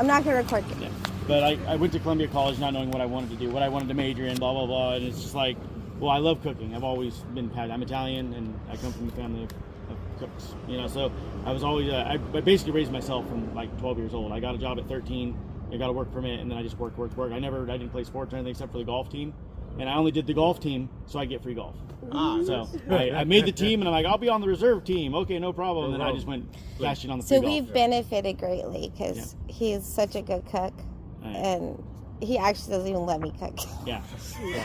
I'm not going to record you. Yeah. But I went to Columbia College not knowing what I wanted to do, what I wanted to major in, blah, blah, blah. And it's just like, well, I love cooking. I've always been passionate. I'm Italian, and I come from a family of cooks, you know. So I was always, I basically raised myself from like 12 years old. I got a job at 13. I got a work permit, and then I just worked. I didn't play sports or anything except for the golf team. And I only did the golf team so I get free golf. So I made the team, and I'm like, I'll be on the reserve team. Okay, no problem. And then I just went cashed in on the free golf. So we've benefited greatly because he's such a good cook, and he actually doesn't even let me cook. Yeah.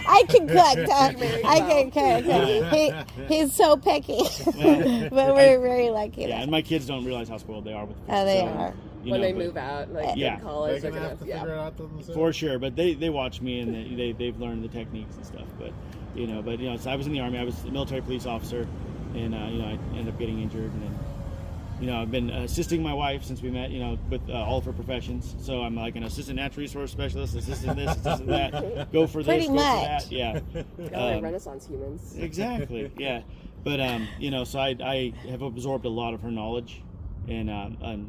I can cook, Tom. I can cook. He's so picky, but we're very lucky. Yeah, and my kids don't realize how spoiled they are with food. Oh, they are. When they move out, like in college, they're gonna have to figure it out themselves. For sure, but they watch me, and they've learned the techniques and stuff. But so I was in the Army. I was a military police officer, and I ended up getting injured, and then I've been assisting my wife since we met, with all of her professions. So I'm like an assistant natural resource specialist, assistant this, assistant that. Go for this, pretty go much. for that. Yeah. Like Renaissance humans. Exactly. Yeah. But so I have absorbed a lot of her knowledge. And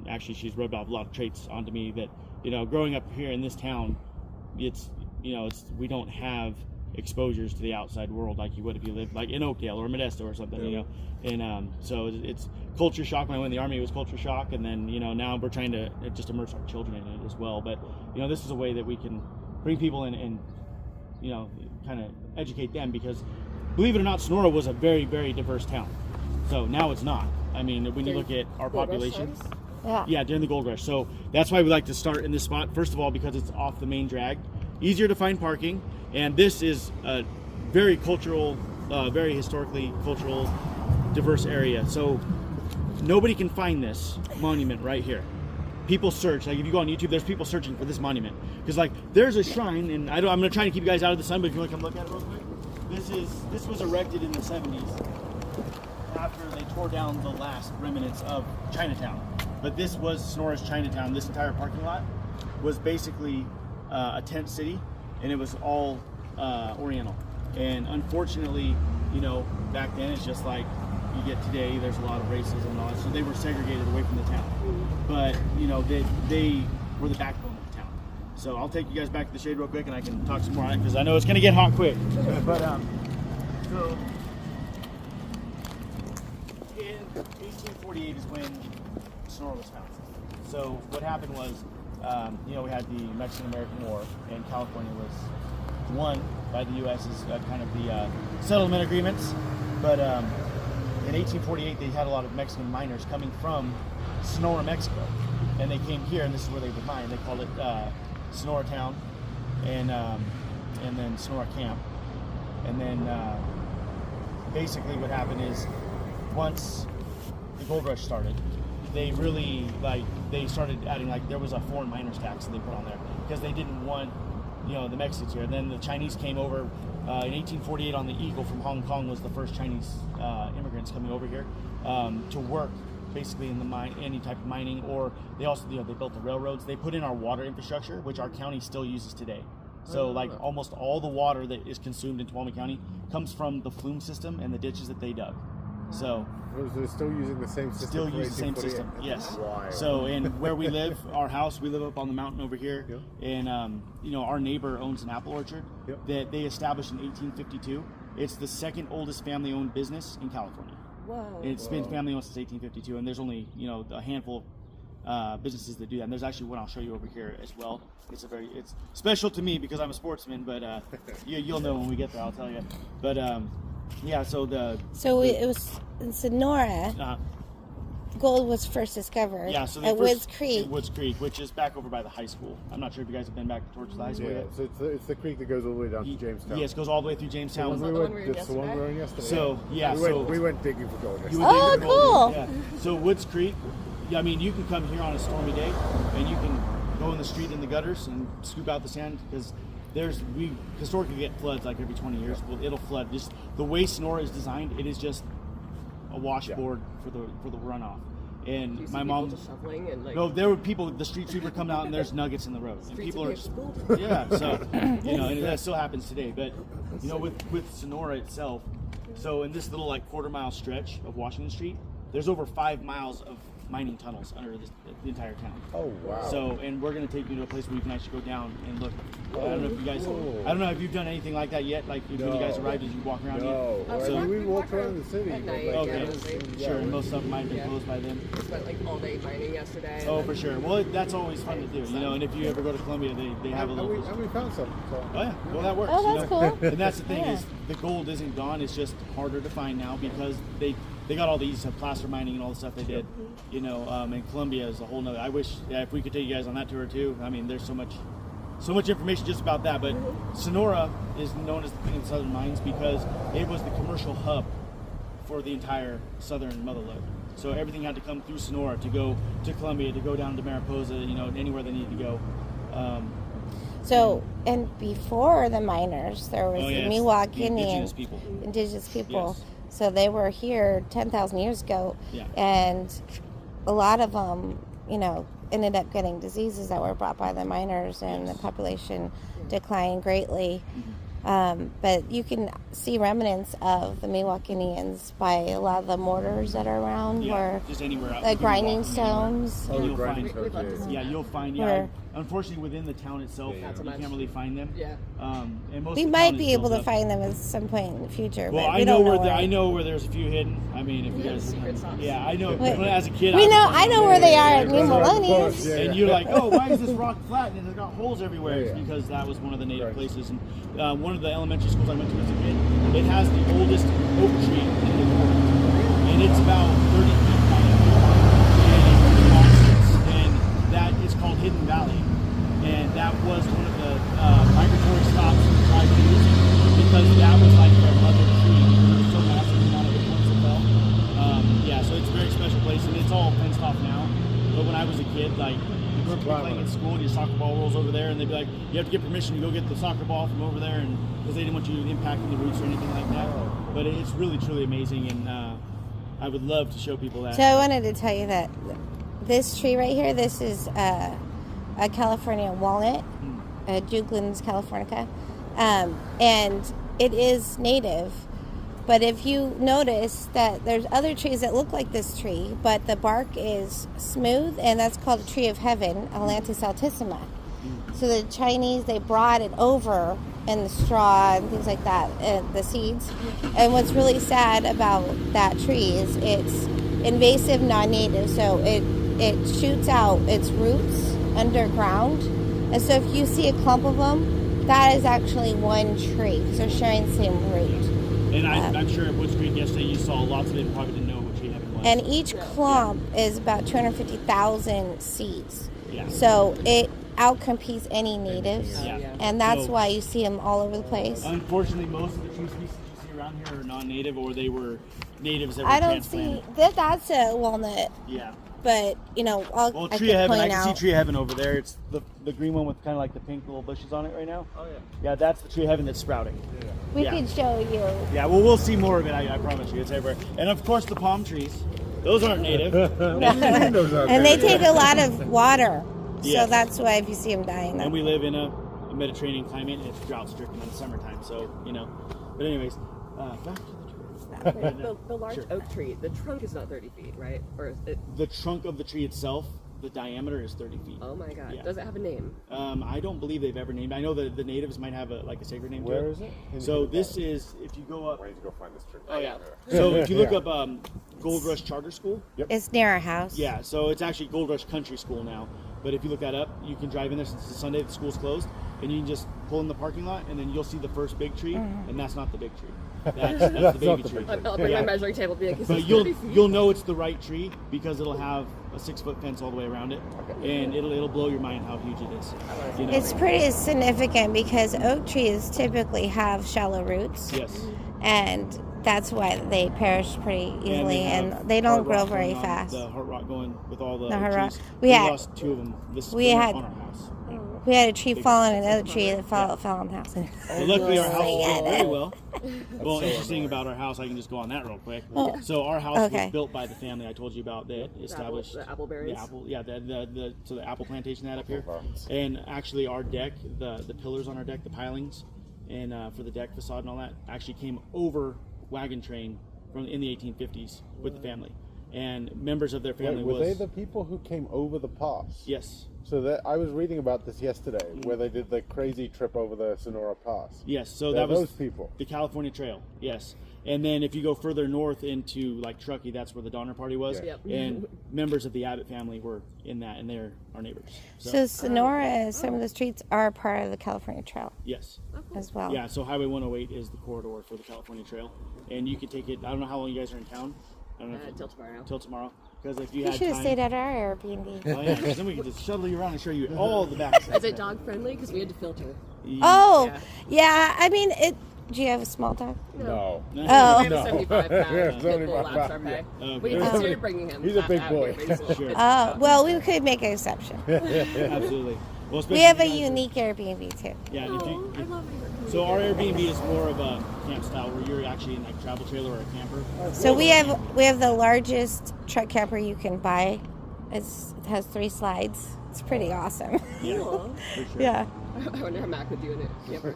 actually, she's rubbed off a lot of traits onto me that, growing up here in this town, we don't have exposures to the outside world like you would if you lived like in Oakdale or Modesto or something, And so it's culture shock. When I went in the Army, it was culture shock, and then now we're trying to just immerse our children in it as well. But this is a way that we can bring people in and kind of educate them, because believe it or not, Sonora was a very, very diverse town. So now it's not. I mean, when you look at our population, during the gold rush. So that's why we like to start in this spot. First of all, because it's off the main drag, easier to find parking, and this is a very cultural, very historically cultural, diverse area. So nobody can find this monument right here. People search, like if you go on YouTube, there's people searching for this monument, because like there's a shrine, and I'm going to try to keep you guys out of the sun, but if you want to come look at it real quick, this was erected in the 70s. After they tore down the last remnants of Chinatown. But this was Sonora's Chinatown. This entire parking lot was basically a tent city, and it was all Oriental. And unfortunately, back then it's just like you get today, there's a lot of racism and all that, so they were segregated away from the town. But, they were the backbone of the town. So I'll take you guys back to the shade real quick, and I can talk some more on it, because I know it's going to get hot quick. But, so... in 1848 is when Sonora was founded. So what happened was, we had the Mexican-American War, and California was won by the U.S. as kind of the settlement agreements. But in 1848, they had a lot of Mexican miners coming from Sonora, Mexico, and they came here, and this is where they would mine. They called it Sonora Town, and then Sonora Camp, and then basically what happened is, once the gold rush started, they really they started adding, there was a foreign miners tax that they put on there, because they didn't want the Mexicans here. And then the Chinese came over in 1848 on the Eagle from Hong Kong. Was the first Chinese immigrants coming over here to work basically in the mine, any type of mining. Or they also they built the railroads. They put in our water infrastructure, which our county still uses today. So almost all the water that is consumed in Tuolumne County comes from the flume system and the ditches that they dug. So they're still using the same system. Still use the same system. Yes. Wild. So where we live, our house, we live up on the mountain over here, and our neighbor owns an apple orchard that they established in 1852. It's the second oldest family-owned business in California. Whoa. It's been family-owned since 1852, and there's only a handful of businesses that do that. And there's actually one I'll show you over here as well. It's special to me because I'm a sportsman, but you'll know when we get there. I'll tell you. But so it was in Sonora. Gold was first discovered. Yeah, so at Woods Creek. Woods Creek, which is back over by the high school. I'm not sure if you guys have been back towards the high school yet. So it's the creek that goes all the way down to Jamestown. Yes, it goes all the way through Jamestown. That's the one we were in yesterday. So we went digging for gold yesterday. Oh, cool. Yeah. So Woods Creek, I mean, you can come here on a stormy day, and you can go in the street in the gutters and scoop out the sand, because we historically get floods like every 20 years. Well, it'll flood. Just the way Sonora is designed, it is just a washboard for the runoff. And my mom just shoveling and no, there were people. The street sweeper come out and there's nuggets in the road, and people are just So and that still happens today. But with Sonora itself, so in this little quarter-mile stretch of Washington Street, there's over 5 miles of mining tunnels under the entire town. Oh wow. So, and we're going to take you to a place where you can actually go down and look. I don't know if you guys, I don't know if you've done anything like that yet. Like when you guys arrived, did you walk around No. yet? So we walked around the city. At night, Okay, sure. And most stuff might have been closed by then. We spent like all day mining yesterday. Oh, for sure. Well, that's always fun to do, you know. And if you ever go to Colombia, they have a little. And we found some. So. Oh yeah, well that works. Oh, that's cool. And that's the thing Yeah. is the gold isn't gone. It's just harder to find now because they got all these placer mining and all the stuff they did. You know, and Colombia is a whole nother. I wish if we could take you guys on that tour too. I mean, there's so much information just about that. But Sonora is known as the Queen of the Southern Mines because it was the commercial hub for the entire southern motherlode. So everything had to come through Sonora to go to Colombia, to go down to Mariposa, you know, anywhere they needed to go. So, and before the miners, there was the Miwok the Indian, indigenous people. Yes. So they were here 10,000 years ago, Yeah. and a lot of them, you know, ended up getting diseases that were brought by the miners, and the population declined greatly. But you can see remnants of the Miwok Indians by a lot of the mortars that are around, or just anywhere. the grinding stones. Oh, the You'll grinding find- stones. You'll find. Where- Unfortunately, within the town itself, Yeah. you can't really find them. Yeah. And most We of the might town be is able built to up. find them at some point in the future. Well, but I we know don't where know I know where there's a few hidden. I mean, if you Yeah, guys, secret sauce. yeah, I know. Wait. When as a kid, We know. was I know where they are at New Millennium. Yeah. And you're like, oh, why is this rock flat and it's got holes everywhere? Yeah. It's because that was one of the native Right. places. And one of the elementary schools I went to as a kid, it has the oldest oak tree in the world, and it's about 30 feet high. And that is called Hidden Valley, and that was one of the migratory stops the tribe used because that was like their mother tree. It was so massive the amount of influence it fell. So it's a very special place, and it's all fenced off now. But when I was a kid, like, we were playing at school, and your soccer ball rolls over there, and they'd be like, you have to get permission to go get the soccer ball from over there, and because they didn't want you impacting the roots or anything like that. But it's really, truly amazing, and I would love to show people that. So I wanted to tell you that this tree right here, this is a California walnut, Juglans californica, and it is native. But if you notice that there's other trees that look like this tree, but the bark is smooth, and that's called a tree of heaven, Atlantis altissima. So the Chinese, they brought it over in the straw and things like that, the seeds. And what's really sad about that tree is it's invasive, non-native. So it shoots out its roots underground. And so if you see a clump of them, that is actually one tree. So they're sharing the same root. And I'm sure at Woods Creek yesterday you saw lots of it and probably didn't know what tree heaven was. And each clump is about 250,000 seeds. Yeah. So it outcompetes any natives. Yeah. And that's So- why you see them all over the place. Unfortunately, most of the tree species you see around here are non-native, or they were natives that were I don't transplanted. see that's a walnut, Yeah. but you know, Well, I tree could of heaven. point I can see out. tree of heaven over there. It's the green one with kind of like the pink little bushes on it right now. Oh yeah. Yeah, that's the tree of heaven that's sprouting. We yeah. could show you. Yeah. Well, we'll see more of it. I promise you, it's everywhere. And of course, the palm trees. Those aren't native. And they take a lot of water, Yeah. so that's why if you see them dying. And we live in a Mediterranean climate, and it's drought-stricken in the summertime. So you know. But anyways, back to the tree. The large Sure. oak tree, the trunk is not 30 feet, right? Or is it? The trunk of the tree itself, the diameter is 30 feet. Oh my God! Yeah. Does it have a name? I don't believe they've ever named. I know that the natives might have a sacred name. Where to is it? So this is if you go up. I need to go find this tree. Oh yeah. So if you look Yeah. up Gold Rush Charter School. It's near our house. Yeah. So it's actually Gold Rush Country School now. But if you look that up, you can drive in there since it's Sunday. The school's closed, and you can just pull in the parking lot, and then you'll see the first big tree, and that's not the big tree. That's the That's baby not the tree. big I'll bring Yeah. my measuring table to be like, this But is 30 feet. you'll know it's the right tree because it'll have a 6-foot fence all the way around it, and it'll blow your mind how huge it is. You know? It's pretty significant because oak trees typically have shallow roots, Yes. and that's why they perish pretty easily, have and they don't heart grow rot very going on, fast. The heart rot going with all the The heart rot. trees. We We had- lost 2 of them. This we spring had- on our house. We had a tree fall on another tree that fell on the house. But luckily, our house is God. doing very well. Well, interesting about our house, I can just go on that real quick. So our house Okay. was built by the family I told you about that established the appleberries? The apple, yeah, the apple plantation they had up here. farms. And actually, our deck, the pillars on our deck, the pilings, and for the deck facade and all that, actually came over wagon train from in the 1850s with the family. and members of their family Were was. they the people who came over the pass? Yes. So that I was reading about this yesterday, where they did the crazy trip over the Sonora Pass. Yes, so They're that was those people. the California Trail. Yes, and then if you go further north into like Truckee, that's where the Donner Party was, Yep. and members of the Abbott family were in that, and they're our neighbors. So Sonora, some of the streets are part of the California Trail Yes, as well. yeah. So Highway 108 is the corridor for the California Trail, and you could take it. I don't know how long you guys are in town. I don't know if Till tomorrow. Till tomorrow, because if you You had should have time, stayed at our Airbnb. oh yeah, 'cause then we could just shuttle you around and show you all the back. Is it dog friendly? Because we had to filter. Oh, Yeah. yeah. I mean, do you have a small dog? No. We Oh. have No. a 75 pound Yeah, pit bull 75 Labrador pound, pie. yeah. We Okay. considered bringing him. He's a big out boy. here, but he's a little Sure. bit Oh, tough. well, we could make an exception. Absolutely. Well, We have a especially you guys are- unique Airbnb too. Yeah, and if Oh, you, I love it. so our Airbnb is more of a camp style where you're actually in like a travel trailer or a camper. So we have the largest truck camper you can buy. It has 3 slides. It's pretty awesome. Yeah, Cool. for sure. Yeah, I wonder how Mac would do in it. Camper.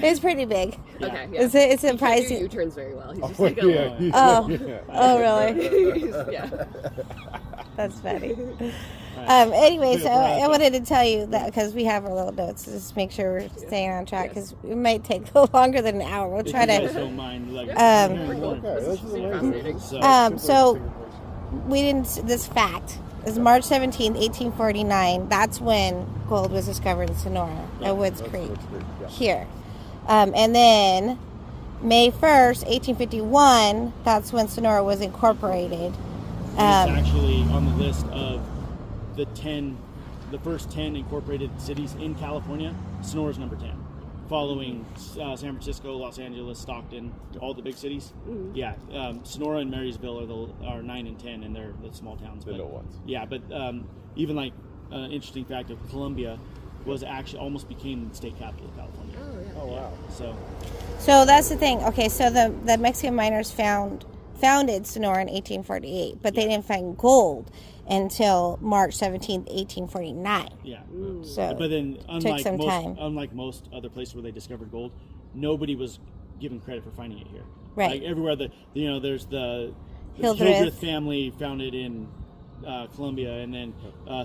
it's pretty big. Yeah. Okay, yeah. It's He can't do surprising. U-turns very well. He's just Oh, like a yeah. little... Oh, Yeah. oh, really? yeah. That's funny. Anyway, so I awesome. wanted to tell you that because we have our little notes to just make sure we're staying on track because it might take a little longer than an hour. We'll If try you guys to. don't mind, like, Um, hearing more. Okay, this is Super amazing. fascinating. So we didn't. This fact is March 17th, 1849. That's when gold was discovered in Sonora at Woods Creek. Yeah. Here. And then May 1st, 1851, that's when Sonora was incorporated. It's actually on the list of the first 10 incorporated cities in California. Sonora's number 10, following San Francisco, Los Angeles, Stockton, all the big cities. Yeah, Sonora and Marysville are 9 and 10, and they're the small towns. The but, little ones. Yeah, but even like interesting fact of Columbia was actually almost became the state capital of California. Oh, yeah. Oh, wow. So that's the thing. Okay, so the Mexican miners founded Sonora in 1848, but they didn't find gold until March 17th, 1849. Yeah. So But then, some time. unlike most other places where they discovered gold, nobody was given credit for finding it here. Right. Like everywhere, there's the Hildreth. Hildreth family founded in Columbia, and then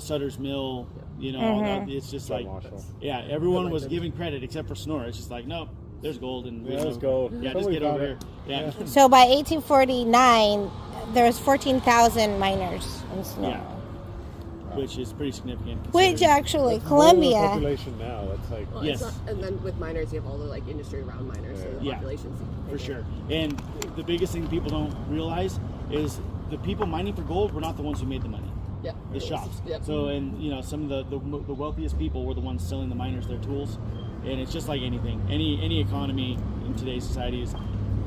Sutter's Mill. It's just like, Marshall. yeah, everyone was given credit except for Sonora. It's just like, nope, there's gold, and we Yeah, know- there's gold. Yeah, just Somebody get over found here. it. Yeah. So by 1849, there was 14,000 miners in Sonora. Yeah. Which is pretty significant. Which considering- actually, That's more than the Columbia. population now. That's like Well, Yes. it's not, and then with miners, you have all the like industry around miners, so the Yeah. population's For sure. And the biggest thing people don't realize is the people mining for gold were not the ones who made the money. Yeah. The shops. Yep. So, and some of the wealthiest people were the ones selling the miners their tools. And it's just like anything. Any economy in today's society is the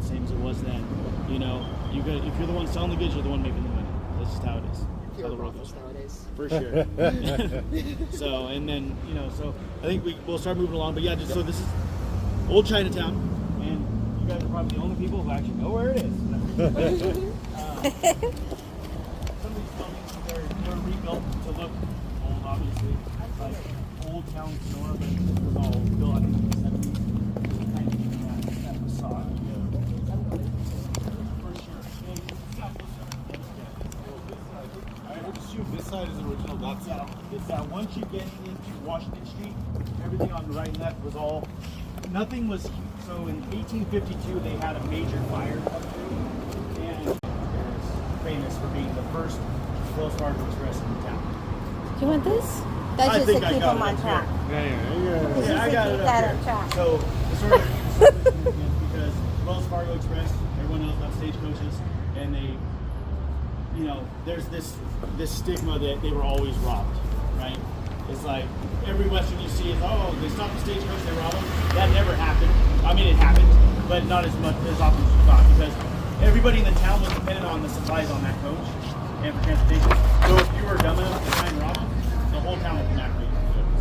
same as it was then. If you're the one selling the goods, you're the one making the money. That's just how it is. That's how the world goes. nowadays. For sure. So, and then, so I think we'll start moving along. But yeah, so this is Old Chinatown. And you guys are probably the only people who actually know where it is. Some of these buildings, they're rebuilt to look old, obviously. Like old town Sonora, but it was all built, I think, in the 70s. Kind of giving that facade. For sure. And it's got I would assume this side is the original, that side. It's once you get into Washington Street, everything on the right and left was all, nothing was, so in 1852 they had a major fire come through, and it's famous for being the first Wells Fargo Express in the town. Do you want this? That's I just think to I keep got them it on up track. yeah. Yeah, I got keep it that up on here. track. So, the sort of significant because Wells Fargo Express, everyone knows about stagecoaches, and they, there's this stigma that they were always robbed, right? It's like every Western you see is, oh, they stopped the stagecoach, they robbed them. That never happened. I mean, it happened, but not as much as often as you thought, because everybody in the town was dependent on the supplies on that coach and for transportation. So if you were dumb enough to try and rob them, the whole town would come after you.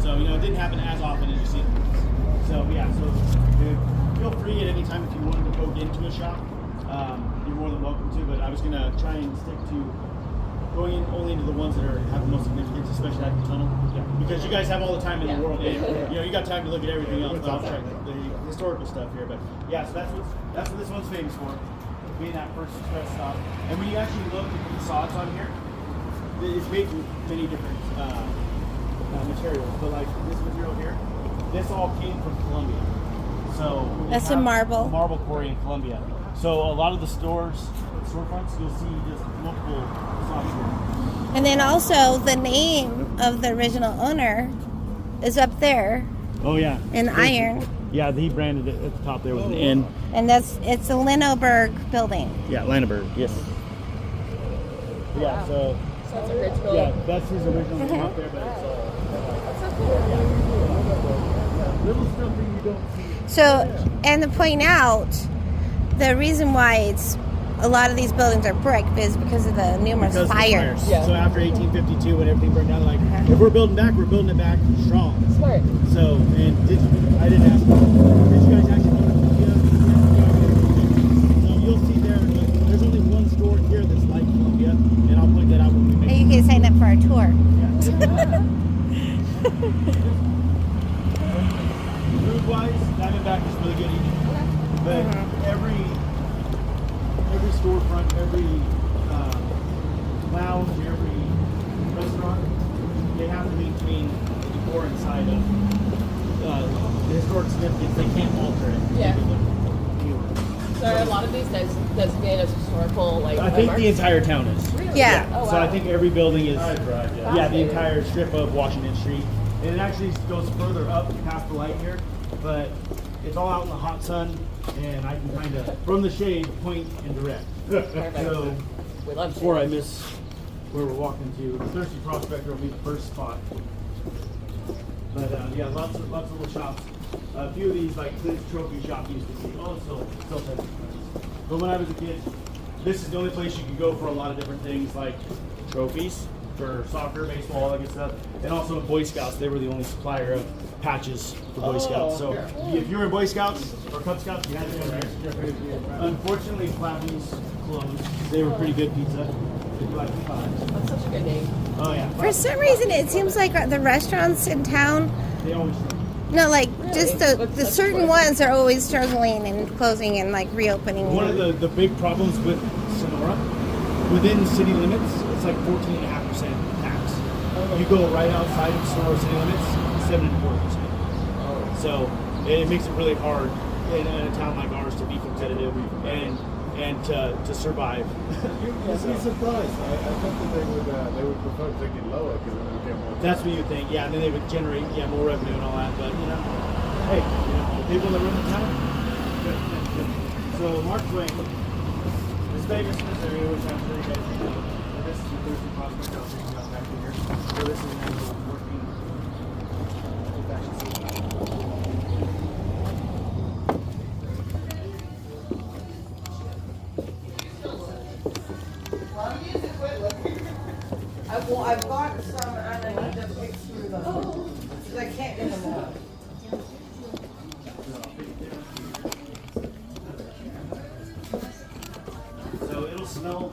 So it didn't happen as often as you see it. So yeah, feel free at any time if you wanted to poke into a shop. You're more than welcome to, but I was gonna try and stick to going in only into the ones that have the most significance, especially at the tunnel. Yeah. Because you guys have all the time in the world. And, you got time to look at everything else. But I'll check the historical stuff here. But yeah, so that's what this one's famous for. being that first express stop. And when you actually look at the facades on here, it's made from many different materials. But like this material here, this all came from Colombia. So That's a marble. marble quarry in Colombia. So a lot of the storefronts, you'll see just multiple facades here. And then also the name of the original owner is up there Oh yeah. in iron. Yeah, he branded it at the top there with an N. And it's a Linoberg building. Yeah, Landenberg, yes. Yeah, so So that's original. yeah, that's his original name up there, but it's all That's so cool. little stuff that you don't see. So, and to point out, the reason why a lot of these buildings are brick is because of the numerous Because of the fires. Yeah. So after 1852, when everything burned down, like if we're building it back strong. Smart. So, and I didn't ask, did you guys actually go to Columbia? So you'll see there's only one store here that's like Columbia, and I'll point that out when we make And you can sign up for our tour. Food-wise, Diamondback is really good eating. But every storefront, every lounge, every restaurant, they have to maintain the decor inside of the historic significance. They can't alter it. Yeah. Make it look newer. So are a lot of these designated as historical, like, I think landmarks? the entire town is. Really? Yeah. Oh, wow. So I think every building is. Right, yeah. Yeah, the entire strip of Washington Street. And it actually goes further up past the light here, but it's all out in the hot sun, and I can kind of, from the shade, point and direct. Perfect. So We love before I miss where we're walking to, Thirsty Prospector will be the first spot. But yeah, lots of little shops. A few of these, like Clint's Trophy Shop used to be. Oh, still says. But when I was a kid, this is the only place you could go for a lot of different things, like trophies for soccer, baseball, all that good stuff. And also Boy Scouts, they were the only supplier of patches for Boy Scouts. So if you were in Boy Scouts or Cub Scouts, you had to go there. Unfortunately, Flappy's closed. They were pretty good pizza. They do like pies. That's such a good name. Oh yeah. For some reason, it seems like the restaurants in town, They always. no, like just the That's certain cool. ones are always struggling and closing and like reopening. One of the big problems with Sonora, within city limits, it's like 14.5% tax. You go right outside of Sonora city limits, 7.25%. So it makes it really hard in a town like ours to be competitive and to survive. You'd be surprised. I thought that they would prefer to take it lower because then they get more. That's what you think, yeah. And then they would generate more revenue and all that. But hey, the people that run the town. So Mark Twain is famous in this area, which I'm sure you guys know. And this is the Thirsty Prospect House that you got back in here. So this is an actual working old-fashioned city. I've bought some and I need to pick through them. Because I can't get them all. So it'll smell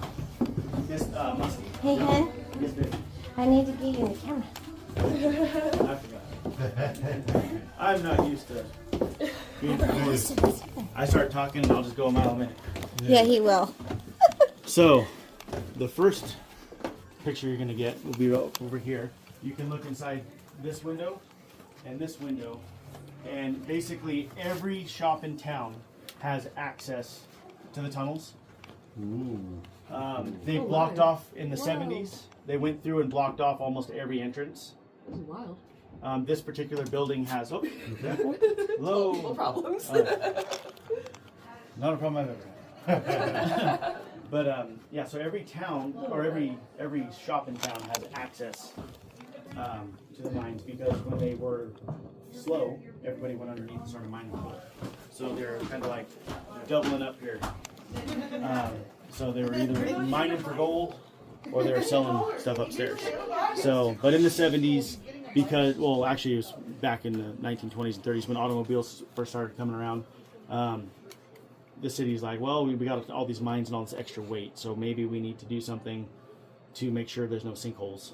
this musky. Hey, hen, Yes, baby. I need to get you in the camera. I forgot. I'm not used to being recorded. I start talking and I'll just go a mile a minute. Yeah, he will. So, the first picture you're going to get will be over here. You can look inside this window and this window, and basically every shop in town has access to the tunnels. They blocked off in the 70s. They went through and blocked off almost every entrance. This is wild. This particular building has No low problems. not a problem I've ever had. But yeah, so every town or every shop in town has access to the mines, because when they were slow, everybody went underneath and started mining. So they're kind of like doubling up here. So they were either mining for gold or they were selling stuff upstairs. So, but in the 70s, because, well, actually it was back in the 1920s and 30s when automobiles first started coming around, the city's like, well, we got all these mines and all this extra weight, so maybe we need to do something to make sure there's no sinkholes.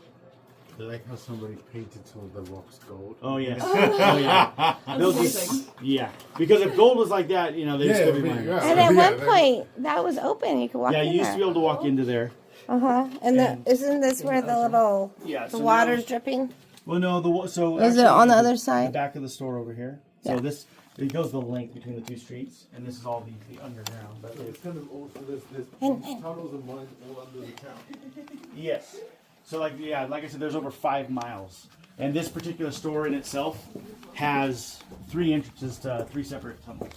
I like how somebody painted some of the rocks gold. Oh yes. Oh yeah. They'll just, yeah. Because if gold was like that, you know, they'd still be mine. And at one point, that was open. You could walk Yeah, in you used there. to be able to walk into there. And isn't this where the little the water's dripping? Well, no. So Is it on the other side? The back of the store over here. So this it goes the length between the two streets, and this is all the underground. But It's kind of also there's And- tunnels and mines all under the town. yes. So like I said, there's over 5 miles, and this particular store in itself has 3 entrances to 3 separate tunnels.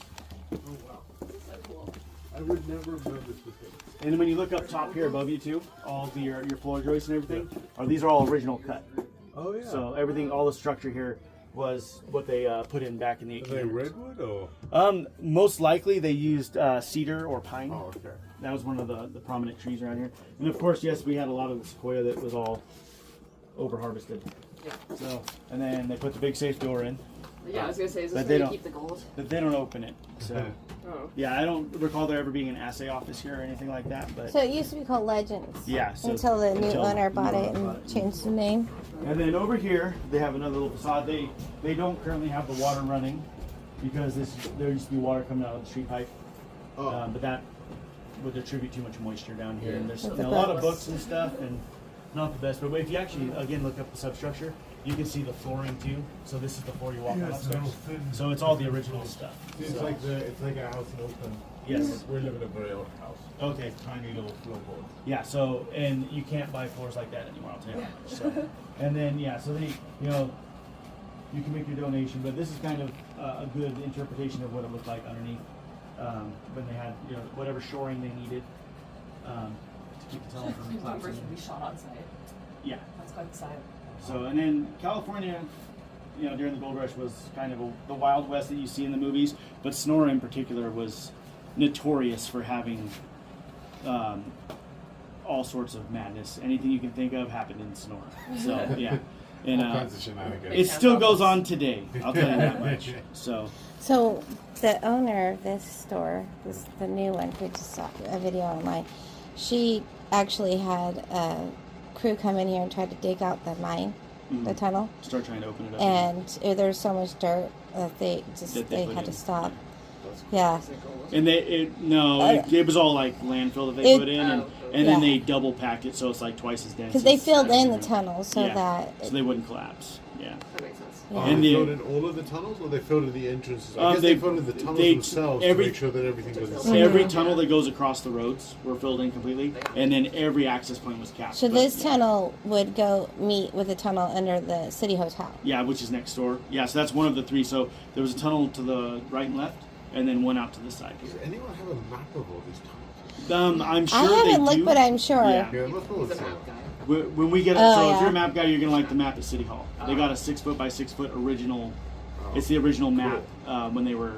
Oh wow. I would never have known this was here. And when you look up top here above you too, all your floor joists and everything, these are all original cut. Oh yeah. So everything, all the structure here was what they put in back in the 1800s. Are they redwood or? Most likely they used cedar or pine. Oh okay. That was one of the prominent trees around here. And of course, yes, we had a lot of the sequoia that was all over harvested. So, and then they put the big safe door in, Yeah, I was gonna say, is this But where they you don't- keep the gold? but they don't open it. So, Oh. yeah, I don't recall there ever being an assay office here or anything like that. But So it used to be called Legends. yeah, so Until the new owner bought the it owner and bought it. changed the name. And then over here, they have another little facade. They don't currently have the water running because there used to be water coming out of the street pipe. Oh. But that would attribute too much moisture down here. And there's With a the lot of books. books and stuff, and not the best. But if you actually, again, look up the substructure, you can see the flooring too. So this is the floor you walk on Yeah, it's real upstairs. thin. So it's all the original stuff. It's So- like a house in Oakland. Yes. We live in a very old house. Okay. Tiny little floorboard. Yeah, so, and you can't buy floors like that anymore, I'll tell you how much. So, and then, yeah, so they, you can make your donation, but this is kind of a good interpretation of what it looked like underneath when they had, whatever shoring they needed to keep the tunnel from Members collapsing. would be shot on site. Yeah, That's quite the side. so, and then California, during the gold rush was kind of the Wild West that you see in the movies, but Sonora in particular was notorious for having all sorts of madness. Anything you can think of happened in Sonora. So yeah, and All kinds of shenanigans. it still goes on today. I'll tell you that much. So So the owner of this store, the new one, we just saw a video online. She actually had a crew come in here and try to dig out the mine, the tunnel, start trying to open it up. and there's so much dirt that they That they they put had to in. stop. Yeah. And it was all like landfill that they It- put in, and yeah. then they double packed it so it's like twice as dense. Because they as- filled in the tunnel so Yeah. that so they wouldn't collapse. Yeah. That makes sense. Yeah. And they the- filled in all of the tunnels, or they filled in the entrances? I guess they- they filled in the tunnels they- themselves every- to make sure that everything was the Mm-hmm. same. Every tunnel that goes across the roads were filled in completely, and then every access point was capped. so But, this yeah. tunnel would go meet with the tunnel under the city hotel. Yeah, which is next door. Yeah, so that's one of the 3. So there was a tunnel to the right and left, and then one out to the side Does here. anyone have a map of all these tunnels? I'm sure I haven't they looked, do. but I'm sure. Yeah. Yeah, let's go He's with a some. map guy. When we get it, Oh, so if yeah. you're a map guy, you're gonna like the map at City Hall. They got a 6 foot by 6 foot original. It's the original map when they were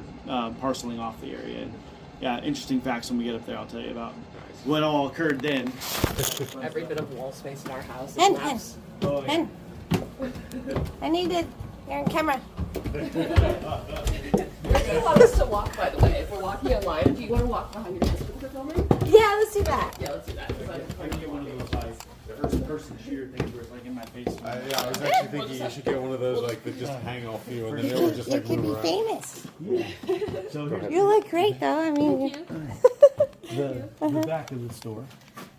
parceling off the area. And, yeah, interesting facts when we get up there. I'll tell you about what all occurred then. Every bit of wall space in our house is And- maps. Oh, yeah. And I need to. You're on camera. Where do you want us to walk, by the way? If we're walking online, do you want to walk behind your husband for filming? Yeah, let's do that. Yeah, let's do that. I can get one of those like first-person shooter things where it's like in my face. Yeah, I was actually thinking you should get one of those like that just hang off you, and then they will just You like could be move around. famous. So here's You look great, though. I mean, the back of the store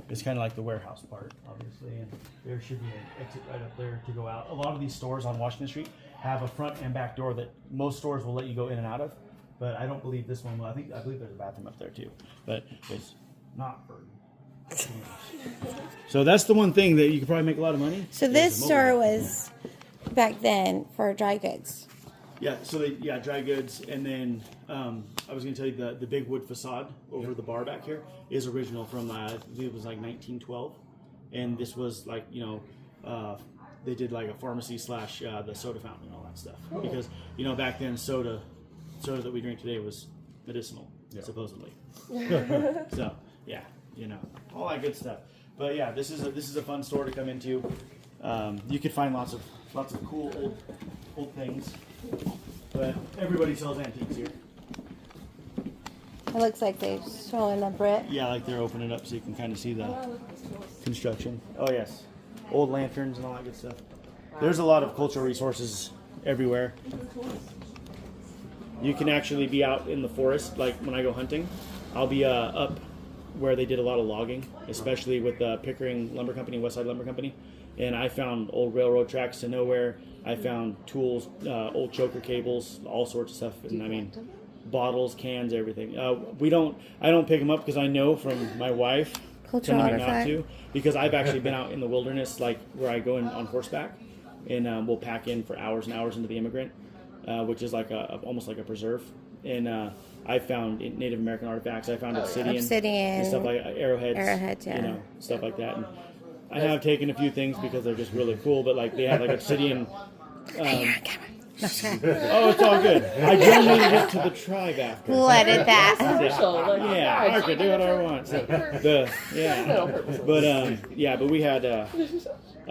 is kind of like the warehouse part, obviously, and there should be an exit right up there to go out. A lot of these stores on Washington Street have a front and back door that most stores will let you go in and out of, but I don't believe this one will. I believe there's a bathroom up there too, but it's not for. So that's the one thing that you could probably make a lot of money. so this store was back then for dry goods. Yeah, so dry goods, and then I was going to tell you the big wood facade over the bar back here is original from I believe it was like 1912, and this was like they did like a pharmacy / the soda fountain and all that stuff because back then soda that we drink today was medicinal supposedly. So yeah, all that good stuff. But yeah, this is a fun store to come into. You could find lots of cool old things. But everybody sells antiques here. It looks like they're showing a brick. Yeah, like they're opening it up so you can kind of see the construction. Oh yes. old lanterns and all that good stuff. There's a lot of cultural resources everywhere. You can actually be out in the forest, like when I go hunting, I'll be up where they did a lot of logging, especially with the Pickering Lumber Company, Westside Lumber Company, and I found old railroad tracks to nowhere. I found tools, old choker cables, all sorts of stuff, and I mean, bottles, cans, everything. I don't pick them up because I know from my wife Cultural telling me not artifact. to, because I've actually been out in the wilderness, like where I go in on horseback, and we'll pack in for hours and hours into the Immigrant, which is like almost like a preserve, and I found Native American artifacts. I found obsidian and stuff like arrowheads, yeah. Stuff like that. And I have taken a few things because they're just really cool, but like they have like obsidian. Oh, it's all good. I donated it to the tribe after. We'll edit that. Official, like, Yeah, I could do whatever I want. So, but we had a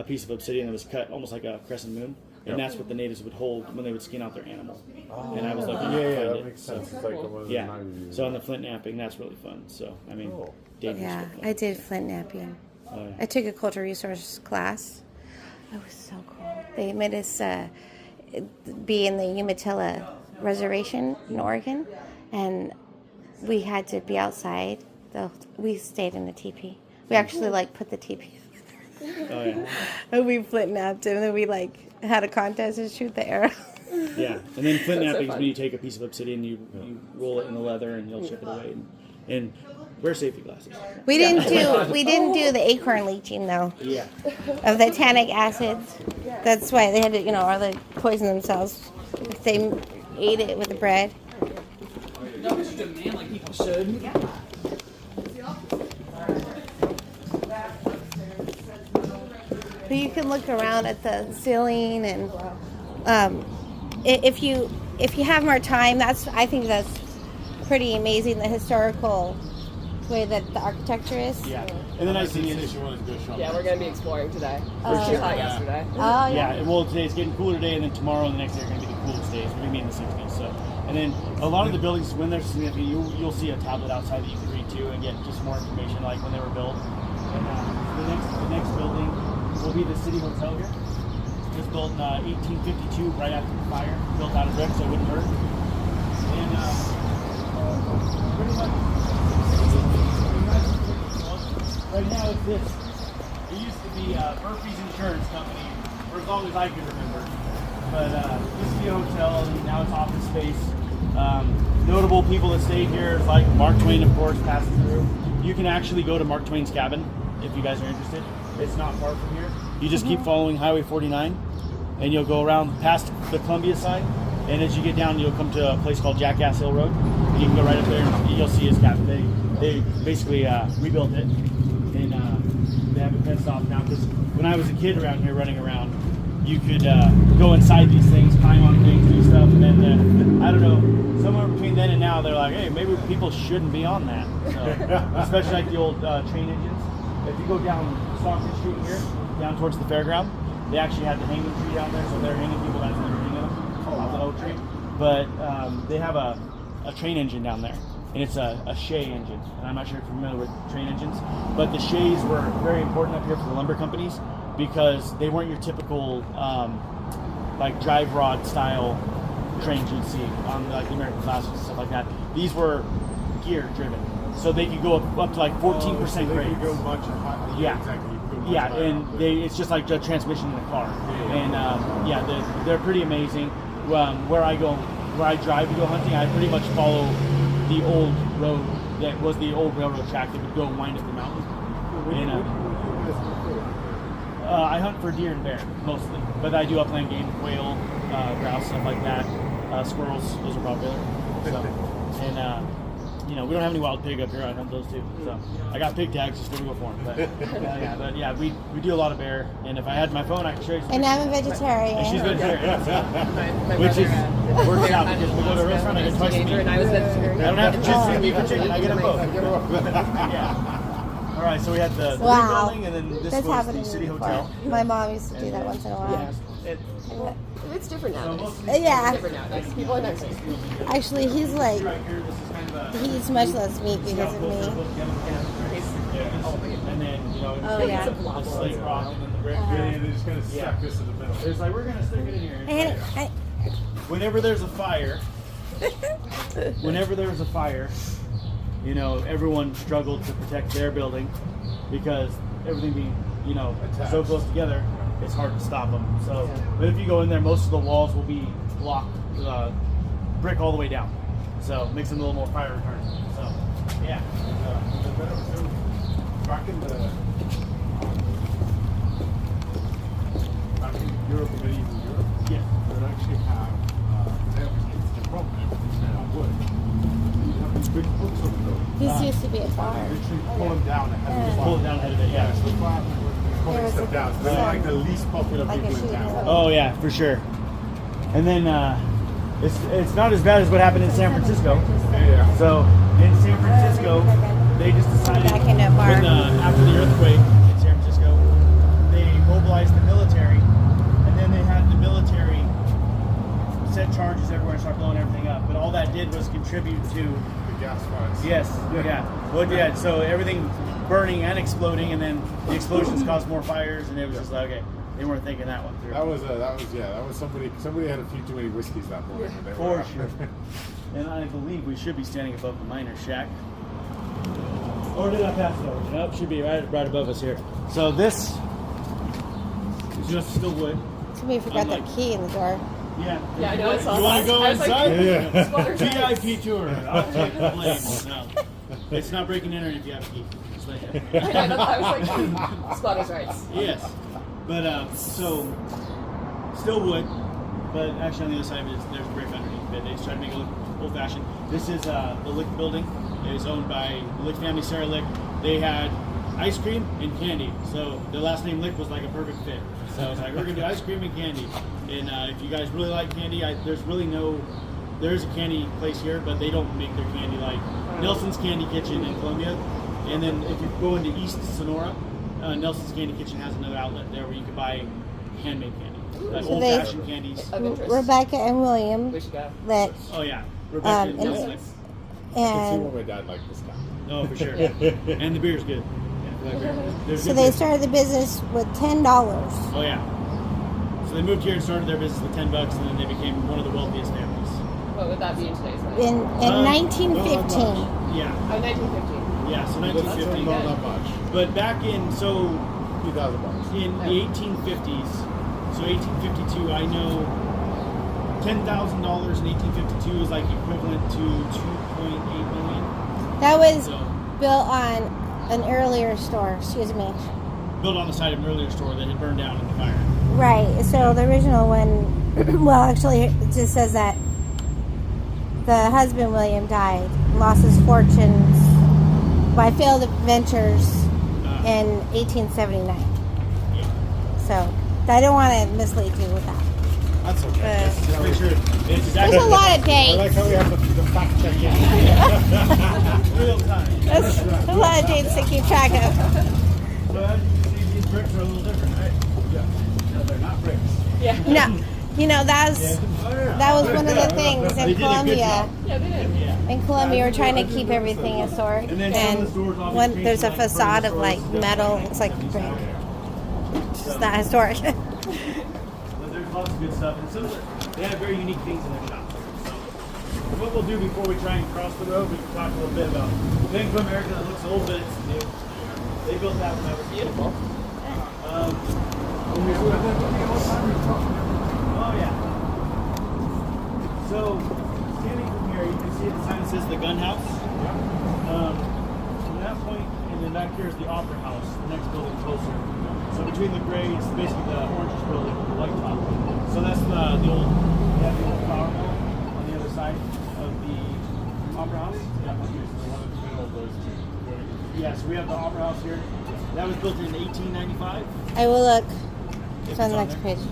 piece of obsidian that was cut almost like a crescent moon, and that's what the natives would hold when they would skin out their animal. And I was like, That makes sense. It's like one of the 90s. So on the flint napping, that's really fun. So I mean, dangerous. Yeah, but fun. I did flint napping. Oh, yeah. I took a cultural resource class. It was so cool. They made us be in the Umatilla Reservation in Oregon, and we had to be outside. We stayed in the teepee. We actually put the teepee. Oh yeah. And we flint napped him, and then we had a contest to shoot the arrow. Yeah, and then flint That's so napping is fun. when you take a piece of obsidian, you roll it in the leather, and you'll chip it away. And wear safety glasses. We didn't do the acorn leaching though. Yeah. Of the tannic acids. That's why they had to, or they poison themselves if they ate it with the bread. No, we should demand like people should. But you can look around at the ceiling, and if you have more time, I think that's pretty amazing. The historical way that the architecture is. Yeah. And then I see Since you wanted to go shopping. Yeah, we're gonna be exploring today. For It sure. was hot yesterday. Oh yeah. Yeah, well, today's getting cooler today, and then tomorrow and the next day are going to be the coolest days. We're going to be in the 60s. So, and then a lot of the buildings, when they're significant, you'll see a tablet outside that you can read to and get just more information, like when they were built. And the next building will be the City Hotel here. It was built in 1852, right after the fire. Built out of brick, so it wouldn't hurt. And pretty much, right now it's this. It used to be Murphy's Insurance Company for as long as I can remember. But this is the hotel, and now it's office space. Notable people that stayed here is like Mark Twain, of course, passes through. You can actually go to Mark Twain's cabin if you guys are interested. It's not far from here. You just keep following Highway 49, and you'll go around past the Columbia side. And as you get down, you'll come to a place called Jackass Hill Road. And you can go right up there, and you'll see his cabin. They basically rebuilt it, and they have it fenced off now. Because when I was a kid around here running around, you could go inside these things, climb on things, do stuff, and then I don't know, somewhere between then and now, they're like, hey, maybe people shouldn't be on that. So, especially like the old train engines. If you go down Stockton Street here, down towards the fairground, they actually had the hanging tree down there, so they're hanging people that's never hanging them off the oak tree. But they have a train engine down there, and it's a Shay engine. And I'm not sure if you're familiar with train engines, but the Shays were very important up here for the lumber companies because they weren't your typical like drive rod style trains you'd see on like the American Classics and stuff like that. These were gear driven, so they could go up to like 14% so they grades. could go much higher. Yeah. Exactly. You could go much Yeah, higher. and it's just like the transmission in a car. And they're pretty amazing. Where I drive to go hunting, I pretty much follow the old road that was the old railroad track that would go wind up the mountain. And I hunt for deer and bear mostly, but I do upland game, quail, grouse, stuff like that. Squirrels, those are popular. So, and we don't have any wild pig up here. I hunt those too. So I got pig tags, just gonna go for them. But we do a lot of bear. And if I had my phone, I could show you. And I'm a vegetarian. And she's vegetarian. So. My Which brother, is works out because we go to a restaurant, I get twice a teenager, meat. and I was vegetarian. I don't have to choose beef or chicken. I get them both. Yeah. All right, so we had the Wow. building, and then this That's was happened the to City me before. Hotel. My mom used to do that once in a while. It's different nowadays. Yeah. It's different nowadays. People are nicer. Actually, he's like, Right here, this is kind of a he eats much less meat because of me. and then Oh, yeah. the slate rock and then the brick. Yeah, they just kind of stuck this in the middle. It's like we're gonna stick it in here. And Whenever there's a fire, everyone struggled to protect their building because everything being, so Attached. close together, it's hard to stop them. So, but if you go in there, most of the walls will be blocked, brick all the way down. So, makes them a little more fire retardant. So, yeah. Back in Europe, medieval Europe, Yeah. they actually have everything from everything's made out of wood. You have these big books of them. this used to be a bar. Literally pull them down ahead of the Pull fire. it down ahead of it, Yeah, yeah. so the fire pulling There was stuff a down. So they're sun, like the least popular like a people in sheet town. of- Oh yeah, for sure. And then it's not as bad as what happened in San Francisco. Yeah. So in San Francisco, they just decided Back in a bar. when, after the earthquake in San Francisco, they mobilized the military, and then they had the military set charges everywhere and start blowing everything up. But all that did was contribute to The gas fires. yes, yeah. Well, yeah. So everything burning and exploding, and then the explosions caused more fires, and it was just like okay, they weren't thinking that one through. That was somebody had a few too many whiskeys that morning. when they For were out. sure. And I believe we should be standing above the miner's shack. Or did I pass it over? Nope, should be right above us here. So this is just still wood. Somebody forgot their Unlike- key in the door. Yeah. Yeah, I know, I saw You want to that. go I was like, inside? Yeah. Squatter's rights. VIP tour. I'll take the blame. No. It's not breaking in if you have a key. Just like that. I was like, squatters' rights. Yes. But so still wood, but actually on the other side of it, there's brick underneath it. They just try to make it look old-fashioned. This is the Lick building. It is owned by the Lick family, Sarah Lick. They had ice cream and candy, so the last name Lick was like a perfect fit. So it's like we're gonna do ice cream and candy. And if you guys really like candy, there is a candy place here, but they don't make their candy like Nelson's Candy Kitchen in Columbia. And then if you go into East Sonora, Nelson's Candy Kitchen has another outlet there where you can buy handmade candy, like So old-fashioned candies. Of interest. Rebecca and William We should go. Lick, Oh yeah, Rebecca and- Nelson. I can see and why my dad liked this guy. Oh, for sure. And the beer's good. Yeah, the beer. There's so good they beer. started the business with $10. Oh yeah. So they moved here and started their business with $10, and then they became one of the wealthiest families. What would that be in today's money? In 1915. Yeah, Oh, 1950. yeah. So That's 1950. not that much. But back in $2,000. in the 1850s, so 1852, I know $10,000 in 1852 is like equivalent to 2.8 million. That was So built on an earlier store, excuse me. built on the side of an earlier store that had burned down in the fire. Right, so the original one, well, actually, it just says that the husband, William, died, lost his fortunes by failed ventures in 1879. Yeah. So, I don't want to mislead you with that. That's okay. Just make sure it's exactly There's a lot of I like dates. how we have the fact check in. real time. There's a lot of dates to keep track of. So as you can see, these bricks are a little different, right? Yeah. No, they're not bricks. Yeah. No, you know, that was one of the things They in did a good Columbia. job. Yeah, they did. Yeah. In Columbia, we're trying to keep everything historic, And then some of and the stores obviously when there's a changed, like, facade of furniture like stores, metal, stuff it's like like brick. that. It's just not historic. But there's lots of good stuff, and some of they have very unique things in their shops. So what we'll do before we try and cross the road, we can talk a little bit about Bank of America that looks old, but it's new. They built that when I was Beautiful. Oh yeah. So standing from here, you can see the sign that says the Gun House. From that point, and then back here is the Opera House, the next building closer. So between the gray is basically the orange building with the white top. So that's the old, we have the old flower mill on the other side of the Opera House. Yeah, so we have the Opera House here. That was built in 1895. I will look. If It's on the on next there. page.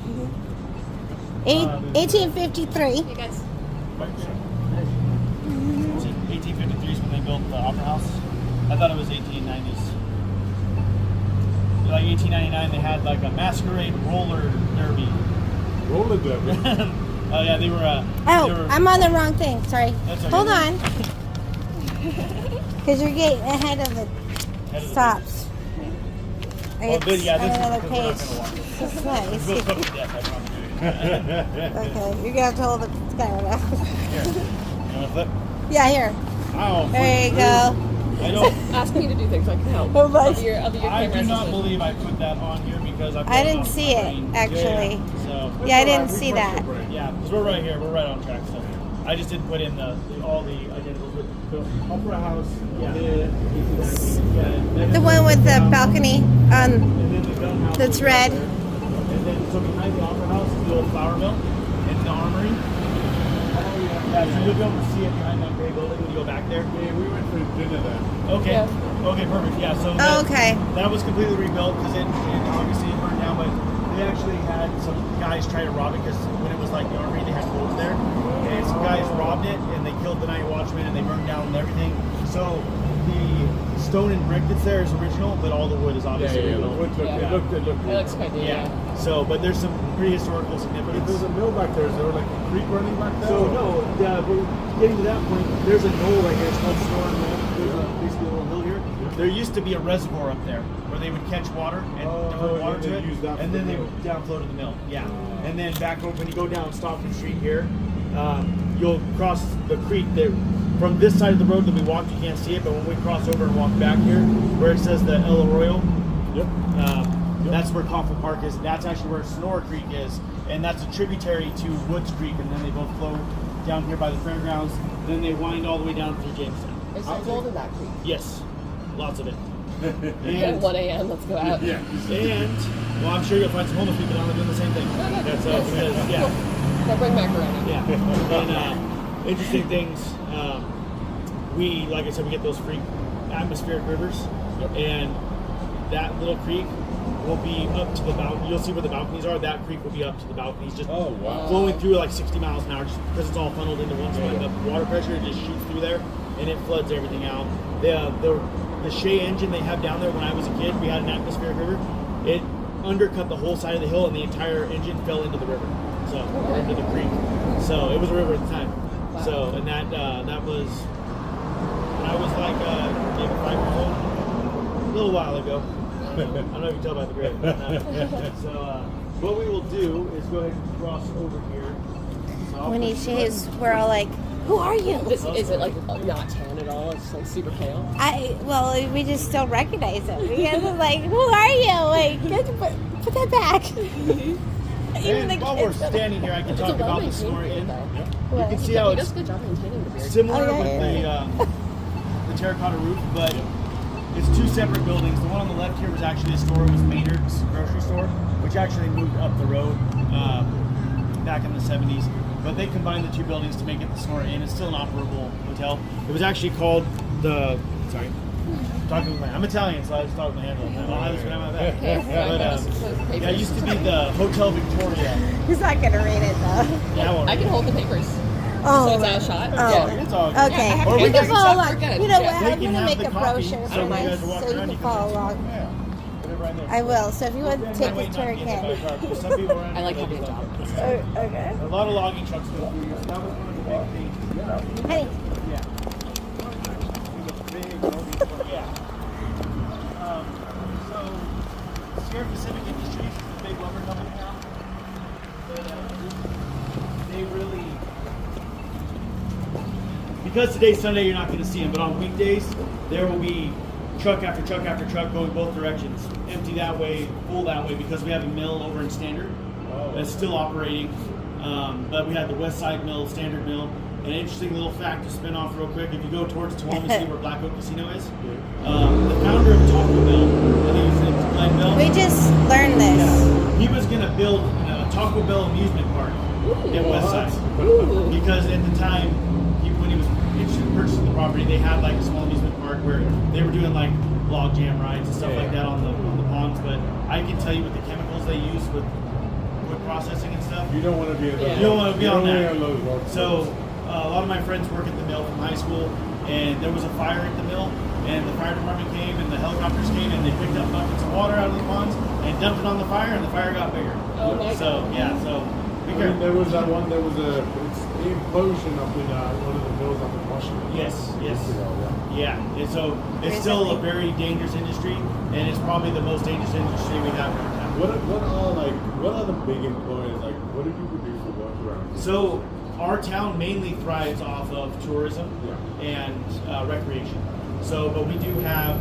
1853. Hey guys. 1853 is when they built the Opera House. I thought it was 1890s. Like 1899, they had like a masquerade roller derby. Roller derby. Oh yeah, they were. Oh, they were, I'm on the wrong thing. Sorry. That's okay. Hold on. Because you're getting ahead of the head of the stops. Well, It's yeah, this on is another because we're not page. gonna walk. This is nice. We'll cook to death, I promise you. Okay, you're gonna have to hold the camera now. Here. You want to flip? Yeah, here. Oh, There you go. I don't. Ask me to do things so I can help. Oh, my. I'll be your I camera do not assistant. believe I put that on here because I didn't see it, actually. So Yeah, I didn't see that. yeah, because we're right here. We're right on track. So I just didn't put in all the identicals with the opera house. Yeah. The one with the balcony And then the gun house. that's red. And then so behind the opera house is the old flour mill and the armory. Yeah, so you'll be able to see it behind that gray building when you go back there. Yeah, we went for dinner there. Okay. Yeah. Okay, perfect. Yeah, so Oh, okay. that was completely rebuilt because it obviously it burned down, but they actually had some guys try to rob it because when it was like the armory, they had gold there. And some guys robbed it and they killed the night watchman and they burned down everything. So the stone and brick that's there is original, but all the wood is Yeah, obviously yeah, the rebuilt. wood looked, Yeah. it looked It looks quite neat. Yeah. So, but there's some pretty historical significance. There's a mill back there. Is there like a creek running back there? So no, we're getting to that point. There's a knoll right here. It's called Sonora Knoll. There's basically a little hill here. There used to be a reservoir up there where they would catch water and divert water yeah, to they it, use that and for then the they mill. would downflow to the mill. Yeah, and then back over when you go down Stockton Street here, you'll cross the creek. That from this side of the road that we walked, you can't see it, but when we cross over and walk back here, where it says the El Arroyo, Yep. that's where Coffin Park is. That's actually where Sonora Creek is, and that's a tributary to Woods Creek, and then they both flow down here by the fairgrounds. Then they wind all the way down through Jamestown. Is there gold in that creek? Yes, lots of it. At And, 1 a.m. Let's go out. Yeah. and well, I'm sure you'll find some homeless people down there doing the same thing. That's because, yeah, Now bring macaroni. yeah. And interesting things. We, like I said, we get those free atmospheric rivers, and that little creek will be up to the balcony. You'll see where the balconies are. That creek will be up to the balconies, just Oh, wow. flowing through like 60 miles an hour, just because it's all funneled into one spot. The water pressure just shoots through there, and it floods everything out. The Shea engine they have down there. When I was a kid, we had an atmospheric river. It undercut the whole side of the hill, and the entire engine fell into the river, so or into the creek. So it was a river at the time. Wow. So and that was when I was like maybe 5 years old, a little while ago. I don't know if you can tell by the grade. So what we will do is go ahead and cross over here. So I'll When he push the shaves, we're all like, "Who are you?" Is it like not tan at all? It's like super pale. Well, we just still recognize him because it's like, "Who are you?" Like, put that back. Even And while we're standing here, I can talk about the Sonora Inn. You can see how He does it's a good job maintaining the beard. similar Oh, with yeah. the terracotta roof, but it's two separate buildings. The one on the left here was actually a store. It was Maynard's grocery store, which actually moved up the road back in the 70s. But they combined the two buildings to make it the Sonora Inn. It's still an operable hotel. It was actually called the. Sorry. I'm Italian, so I just talk with my hand all the time. I'll have this when I'm at back. But yeah, it used to be the Hotel Victoria. He's not gonna read it though. Yeah, I won't I read can it. hold the papers. Oh, So it's out of shot? Oh. Yeah. It's all good. Okay. Yeah, I have Or to we You take can can- this. follow We're along. good. You know Yeah. what? They I'm can gonna have make the a copy, brochure so for when you mine guys are walking so you around, can you can follow just- along. Yeah. Put it right there. I will. So if you want to take That way a not tour, to get hit by a can. car, because some people around I like here, having a they job. don't. Okay. A lot of logging trucks go through here. So that was one of the big things. Honey. Yeah. Yeah. So, Sierra Pacific Industries is the big lumber company now. But, they really, because today's Sunday, you're not going to see them. But on weekdays, there will be truck after truck after truck going both directions. Empty that way, full that way, because we have a mill over in Standard that's still operating. But we have the West Side Mill, Standard Mill. An interesting little fact to spin off real quick. If you go towards Toowoomba, see where Black Oak Casino is. The founder of Taco Bell, I think his name's Glenn Bell. We just learned this. Yeah, he was going to build a Taco Bell amusement park in West Side. Because at the time, when he was interested in purchasing the property, they had like a small amusement park where they were doing like log jam rides and stuff like that on the ponds. But I can tell you with the chemicals they use with wood processing and stuff, You don't want to be in Yeah. you don't want to be on that. those roads. So a lot of my friends work at the mill from high school, and there was a fire at the mill, and the fire department came, and the helicopters came, and they picked up buckets of water out of the ponds and dumped it on the fire, and the fire got bigger. Oh my So yeah, so be I mean, careful. there was that one. There was it's the implosion up in one of the mills up in Washington. Yes, yes. Years ago, yeah. Yeah, and so it's still a very dangerous industry, and it's probably the most dangerous industry we have in our town. What are the big employers? Like, what do people do for work around here? So our town mainly thrives off of tourism Yeah. and recreation. So, but we do have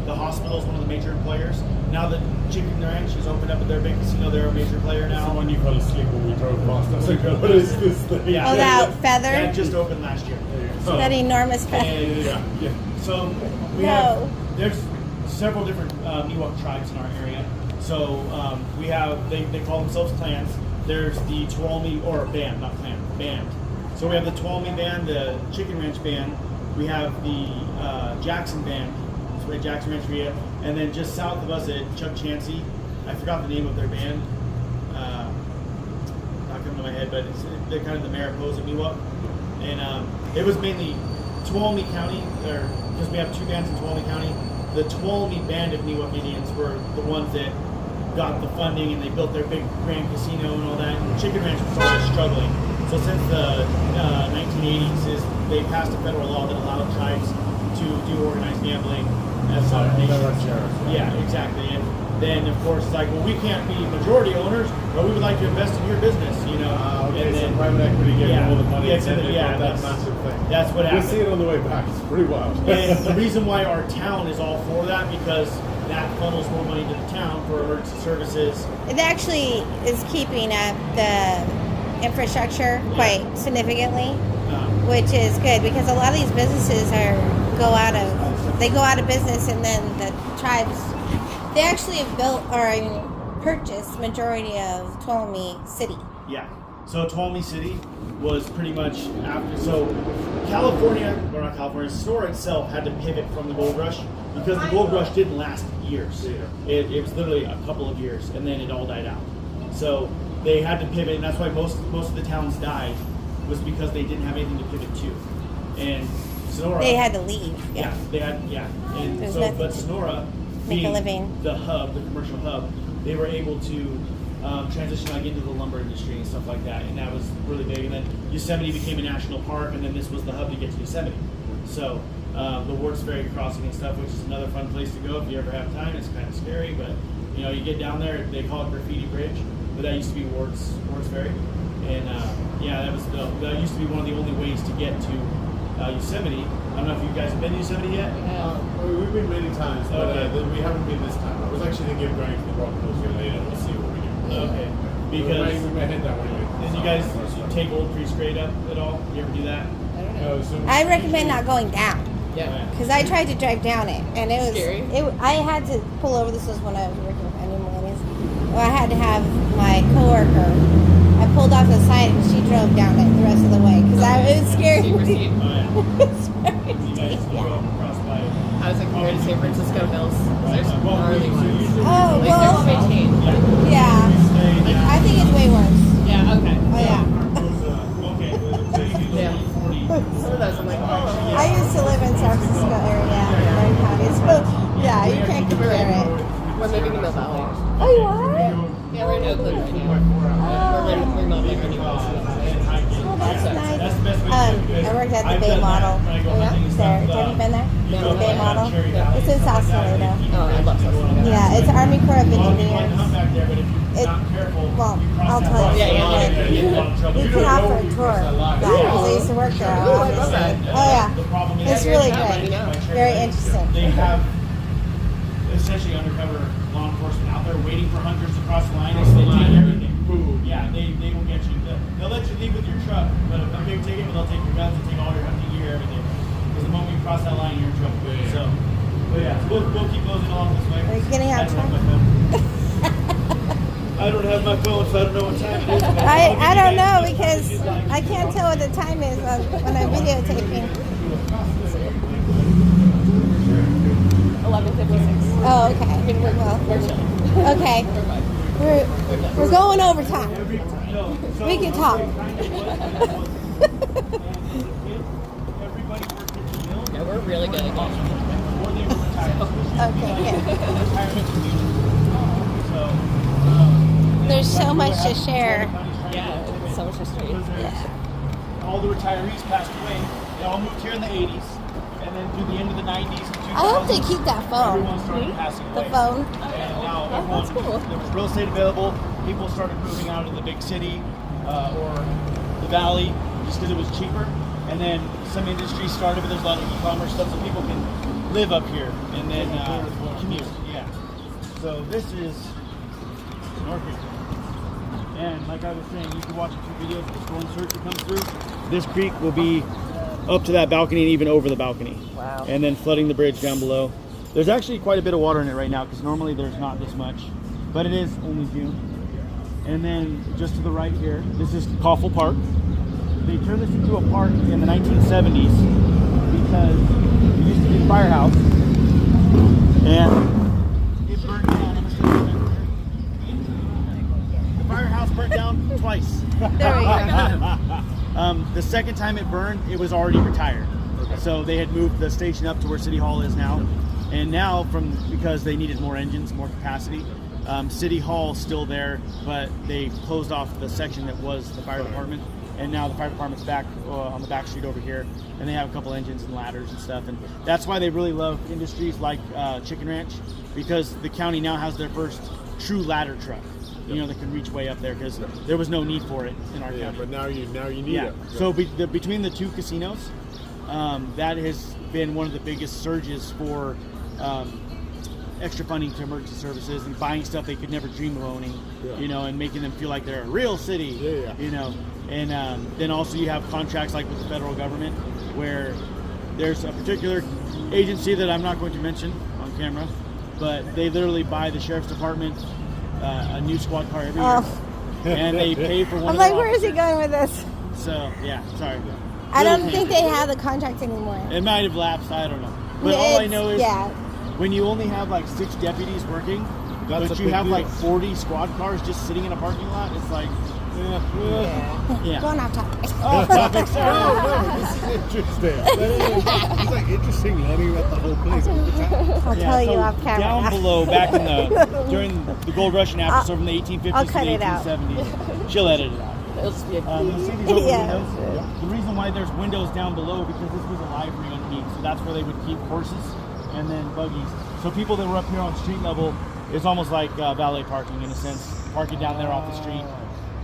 the hospital's one of the major employers. Now that Chicken Ranch has opened up at their big casino, they're a major player That's the now. one you fell asleep when we drove past. I was like, what is this thing? Yeah. Oh, that feather? That just opened last year. So, That enormous feather. and, Yeah. so we No. there's several different Miwok tribes in our area. So we have, they call themselves clans. There's the Tuolumne, or band, not clan, band. So we have the Tuolumne band, the Chicken Ranch band. We have the Jackson band, it's right Jackson Ranch area. And then just south of us at Chuck Chansey, I forgot the name of their band. Not coming to my head, but they're kind of the Mariposa Miwok. And it was mainly Tuolumne County, because we have two bands in Tuolumne County. The Tuolumne band of Miwok Indians were the ones that got the funding, and they built their big grand casino and all that. And Chicken Ranch was always struggling. So since the 1980s, they passed a federal law that allowed tribes to do organized gambling as nations. Yeah, exactly. And then, of course, it's like, well, we can't be majority owners, but we would like to invest in your business, you know. Okay, and so then, private equity getting all the money, yeah, and then they yeah, got that that's- massive thing. That's what We'll happened. see it on the way back. It's pretty wild. And the reason why our town is all for that, because that funnels more money to the town for emergency services. It actually is keeping up the infrastructure quite significantly, which is good because a lot of these businesses go out of business, and then the tribes they actually have built or purchased majority of Tuolumne City. Yeah. So Tuolumne City was pretty much after. So California, or not California, Sonora itself had to pivot from the gold rush because the gold rush didn't last years. It was literally a couple of years, and then it all died out. So they had to pivot, and that's why most of the towns died, was because they didn't have anything to pivot to. And Sonora, They had to leave. yeah, they had, yeah. And There's so, nothing but to Sonora, make a being living. the hub, the commercial hub, they were able to transition like into the lumber industry and stuff like that, and that was really big. And then Yosemite became a national park, and then this was the hub to get to Yosemite. So the Warts Ferry crossing and stuff, which is another fun place to go if you ever have time. It's kind of scary, but you know, you get down there. They call it Graffiti Bridge, but that used to be Warts Ferry, and yeah, that used to be one of the only ways to get to Yosemite. I don't know if you guys have been to Yosemite yet. We've been many times, but Okay. we haven't been this time. I was actually thinking of going to the Rock Hills here later. We'll see what we do. Okay, we because may head that way. did you guys take Old Creek Grade up at all? You ever do that? I recommend not going down Yeah. because I tried to drive down it, and it was Scary? I had to pull over. This was when I was working with Animal Millennials. Well, I had to have my coworker. I pulled off the side, and she drove down it the rest of the way because it was scary. Super steep. Oh yeah. It was very You guys steep, go yeah. up across by. How does it compare to San Francisco Hills? There's some Well, gnarly ones. Oh At least they're well well, maintained. yeah. I think it's way worse. Yeah, okay. Oh yeah. Okay, so you do Yeah. 40. Some of those I'm like, oh. I used to live in San Francisco area, Orange County. So yeah, you can't compare it. We're living in the valley. Oh, you are? Yeah, we're in Oakland right now. We're not like anyone. Oh, that's nice. That's the best way to do it. I worked at the I've Bay done that Model. when I go Yeah, hunting and there. stuff, Have you been there? you The go Bay like Model. Cherry Valley It's in and South stuff like that. Sonora. Oh, I love Sonora. Yeah, it's Army Corps of Well, you want to Engineers. hunt back there, but if you're It- not careful, well, you cross I'll that tell line. you. Yeah, yeah, You get in a lot of trouble. You can offer a tour because I used to work there. Ooh, I love that. Oh yeah, The problem is it's Yeah, really yeah, let me good. know. Very interesting. They have essentially undercover law enforcement out there waiting for hunters to cross the line, and so they take everything. Yeah, they will get you. They'll let you leave with your truck, but if a big ticket, they'll take your guns and take all your hunting gear, everything. Because the moment you cross that line, you're in trouble. So, but yeah, we'll keep closing along this way. Are you getting out I don't have my phone. I don't have my phone, so I don't know what time it is. but I don't know I'll give you because guys- I can't tell what the time is when I'm videotaping. 11:56. Oh, okay. We're chilling. Well, okay. We're going over time. No, so- We can talk. Everybody worked at the mill. Yeah, we're really good at golf. Before they were retired. Okay, good. Retirement community. So, There's so much to share. Yeah, it's so much history. Yeah. all the retirees passed away. They all moved here in the 80s, and then through the end of the 90s and 2000s, I hope they keep that phone. everyone started passing away. The phone. And now everyone, that's cool. there was real estate available. People started moving out of the big city or the valley just because it was cheaper. And then some industries started, but there's a lot of e-commerce stuff, so people can live up here and then commute. Yeah. So this is North Creek. And like I was saying, you can watch a few videos of the storm surge that comes through. This creek will be up to that balcony and even over the balcony. Wow. And then flooding the bridge down below. There's actually quite a bit of water in it right now because normally there's not this much, but it is only June. And then just to the right here, this is Coffle Park. They turned this into a park in the 1970s because it used to be a firehouse and it burned down. The firehouse burnt down twice. There we go. The second time it burned, it was already retired. So they had moved the station up to where City Hall is now. And now, because they needed more engines, more capacity, City Hall's still there, but they closed off the section that was the fire department. And now the fire department's back on the back street over here, and they have a couple engines and ladders and stuff. And that's why they really love industries like Chicken Ranch, because the county now has their first true ladder truck, you know, that can reach way up there, because there was no need for it in our county. But now you need Yeah. it. So between the two casinos, that has been one of the biggest surges for extra funding to emergency services and buying stuff they could never dream of owning, you know, and making them feel like they're a real city, you know. And then also you have contracts like with the federal government where there's a particular agency that I'm not going to mention on camera, but they literally buy the sheriff's department a new squad car every year. And they pay for one I'm of like, the where is he officers. going with this? So, yeah, sorry. I don't Little think they have the contract anymore. It might have lapsed, I don't know. But all I know is yeah. when you only have like 6 deputies working, That's but a you big have deal. like 40 squad cars just sitting in a parking lot, it's like, yeah. Going off topic. Off topic, sorry. No, this is interesting. It's like interesting learning about the whole place all the time. I'll tell you so off camera. down below, back in during the gold rush and after, so from the 1850s I'll to cut the it out. 1870s, she'll edit it out. It'll just be a You'll see these open Yeah. windows. The reason why there's windows down below because this was a livery underneath, so that's where they would keep horses and then buggies. So people that were up here on street level, it's almost like valet parking in a sense, park it down there off the street,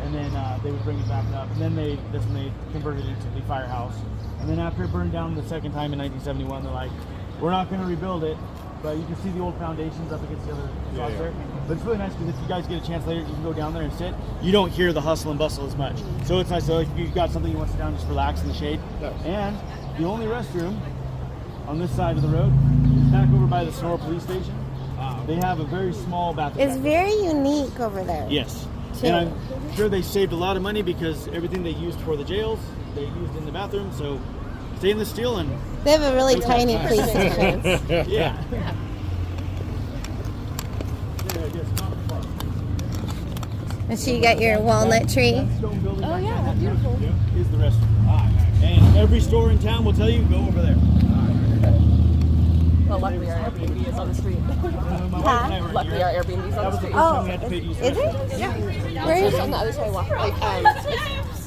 and then they would bring it back up, and then that's when they converted it into the firehouse. And then after it burned down the second time in 1971, they're like, we're not going to rebuild it, but you can see the old foundations up against the other spots there. But it's really nice because if you guys get a chance later, you can go down there and sit. You don't hear the hustle and bustle as much. So it's nice. So if you've got something you want to sit down, just relax in the shade. And the only restroom on this side of the road is back over by the Sonora police station. They have a very small bathroom. It's very unique over there. Yes. Too. And I'm sure they saved a lot of money because everything they used for the jails, they used in the bathroom. So stainless steel and They have a really tiny police station. yeah. And so you got your walnut tree. Oh yeah, beautiful. Is the restroom. And every store in town will tell you go over there. Well, luckily our Airbnb is on the street. My wife and I were Luckily here. our Airbnb is That on was the the street. first time we had to pay to use the Is restroom. it? Yeah. Where is It's it? on the other side.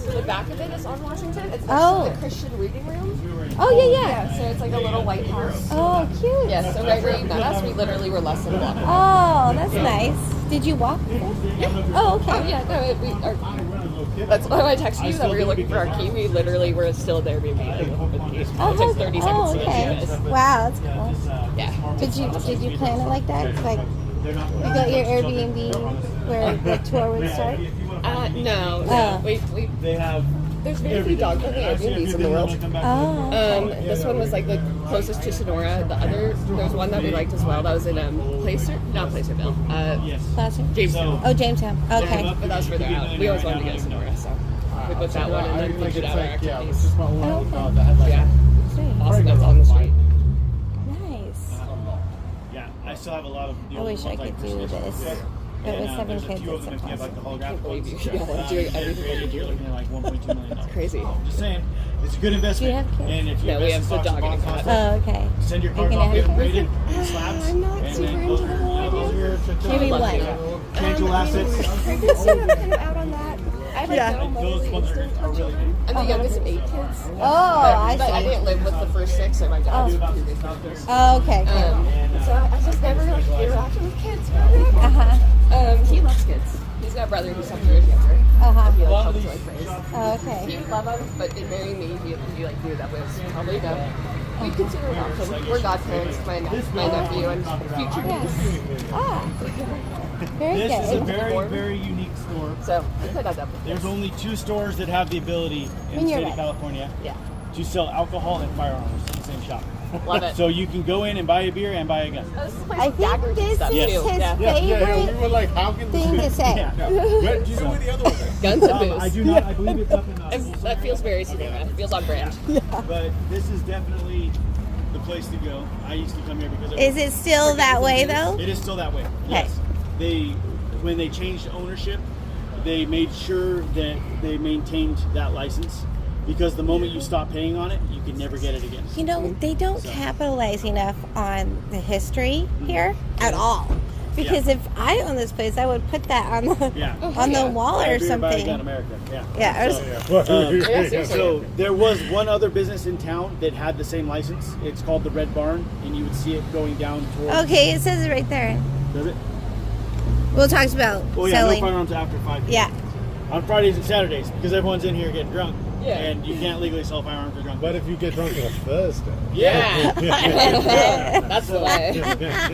The back of it is on Washington. It's next Oh. to the Christian reading room. Oh, yeah, yeah. Yeah, so it's like a little white house. Oh, cute. Yeah, so right where you met us, we literally were less than a block. Oh, that's nice. Did you walk? Oh, okay. Oh yeah, no, that's why I texted you that we were looking for our key. We literally were still there, maybe. It took 30 seconds oh, to okay. get to us. Wow, that's cool. Yeah. Did you plan it like that? Like you got your Airbnb where the tour would start? No. Oh. They have. There's very few dog friendly Airbnbs in the world. Oh. This one was like the closest to Sonora. The other, there's one that we liked as well. That was in Placerville. Classroom? Jamestown. Oh, Jamestown. Okay. But that was further out. We always wanted to go to Sonora, so we booked that one and then figured out our it's activities. just my one Oh, with okay. the headlight. Yeah. Great. Awesome. That's on the street. Nice. Yeah, I still have a lot of. I wish I could do this. But with 7 kids, it's impossible. I can't believe you are doing everything that you're doing. Like $1.2 million. It's Crazy. Just saying, it's a good investment. Do you have kids? And if you No, we invest have in the stocks dog and and bonds, cat. Oh, okay. send your Are cars you off, gonna get have them kids? rated, slabs, I'm not and super then into those the whole are idea. your Maybe Lucky. one. tangible assets. I'm kind of out on that. I Yeah. And those ones are really big. I'm the youngest of 8 kids. Oh, I But I see. didn't live with the first 6, so my dad was two big brothers. Oh, okay. So I just never like interacted with kids. He loves kids. He's got a brother who's 7 years younger. He like helps like raise. Okay. He would love him, but in marrying me, he like knew that was probably no. We consider adoption. We're godparents, my nephew and future niece. Ah. Very This is a good. very, very unique store. So we could adopt with There's kids. only 2 stores that have the ability in When the you're state ready. of California Yeah, to sell alcohol and firearms in the same shop. love it. So you can go in and buy a beer and buy a gun. Oh, this is a place I with think daggers and this stuff is too. his Yeah. favorite We were like, how can this thing be? to say. Yeah. Where, do you know where the other one is? Guns and booze. I do not. I believe it's up in That feels very Sonora. It feels on brand. But this is definitely the place to go. I used to come here because Is it still that way though? It is still that way. Yes. When they changed ownership, they made sure that they maintained that license, because the moment you stop paying on it, you can never get it again. You know, they don't capitalize enough on the history here at all. Because if I own this place, I would put that on the Yeah. on the wall Buy a or beer, buy a gun, something. America. Yeah. Yeah. Or So there was one other business in town that had the same license. It's called the Red Barn, and you would see it going down towards. Okay, it says it right there. Does it? Well, it talks about Oh yeah, selling. no firearms after 5 p.m. Yeah. On Fridays and Saturdays, because everyone's in here getting drunk. Yeah. And you can't legally sell firearms or drunk. But if you get drunk on a Thursday. Yeah. That's the way.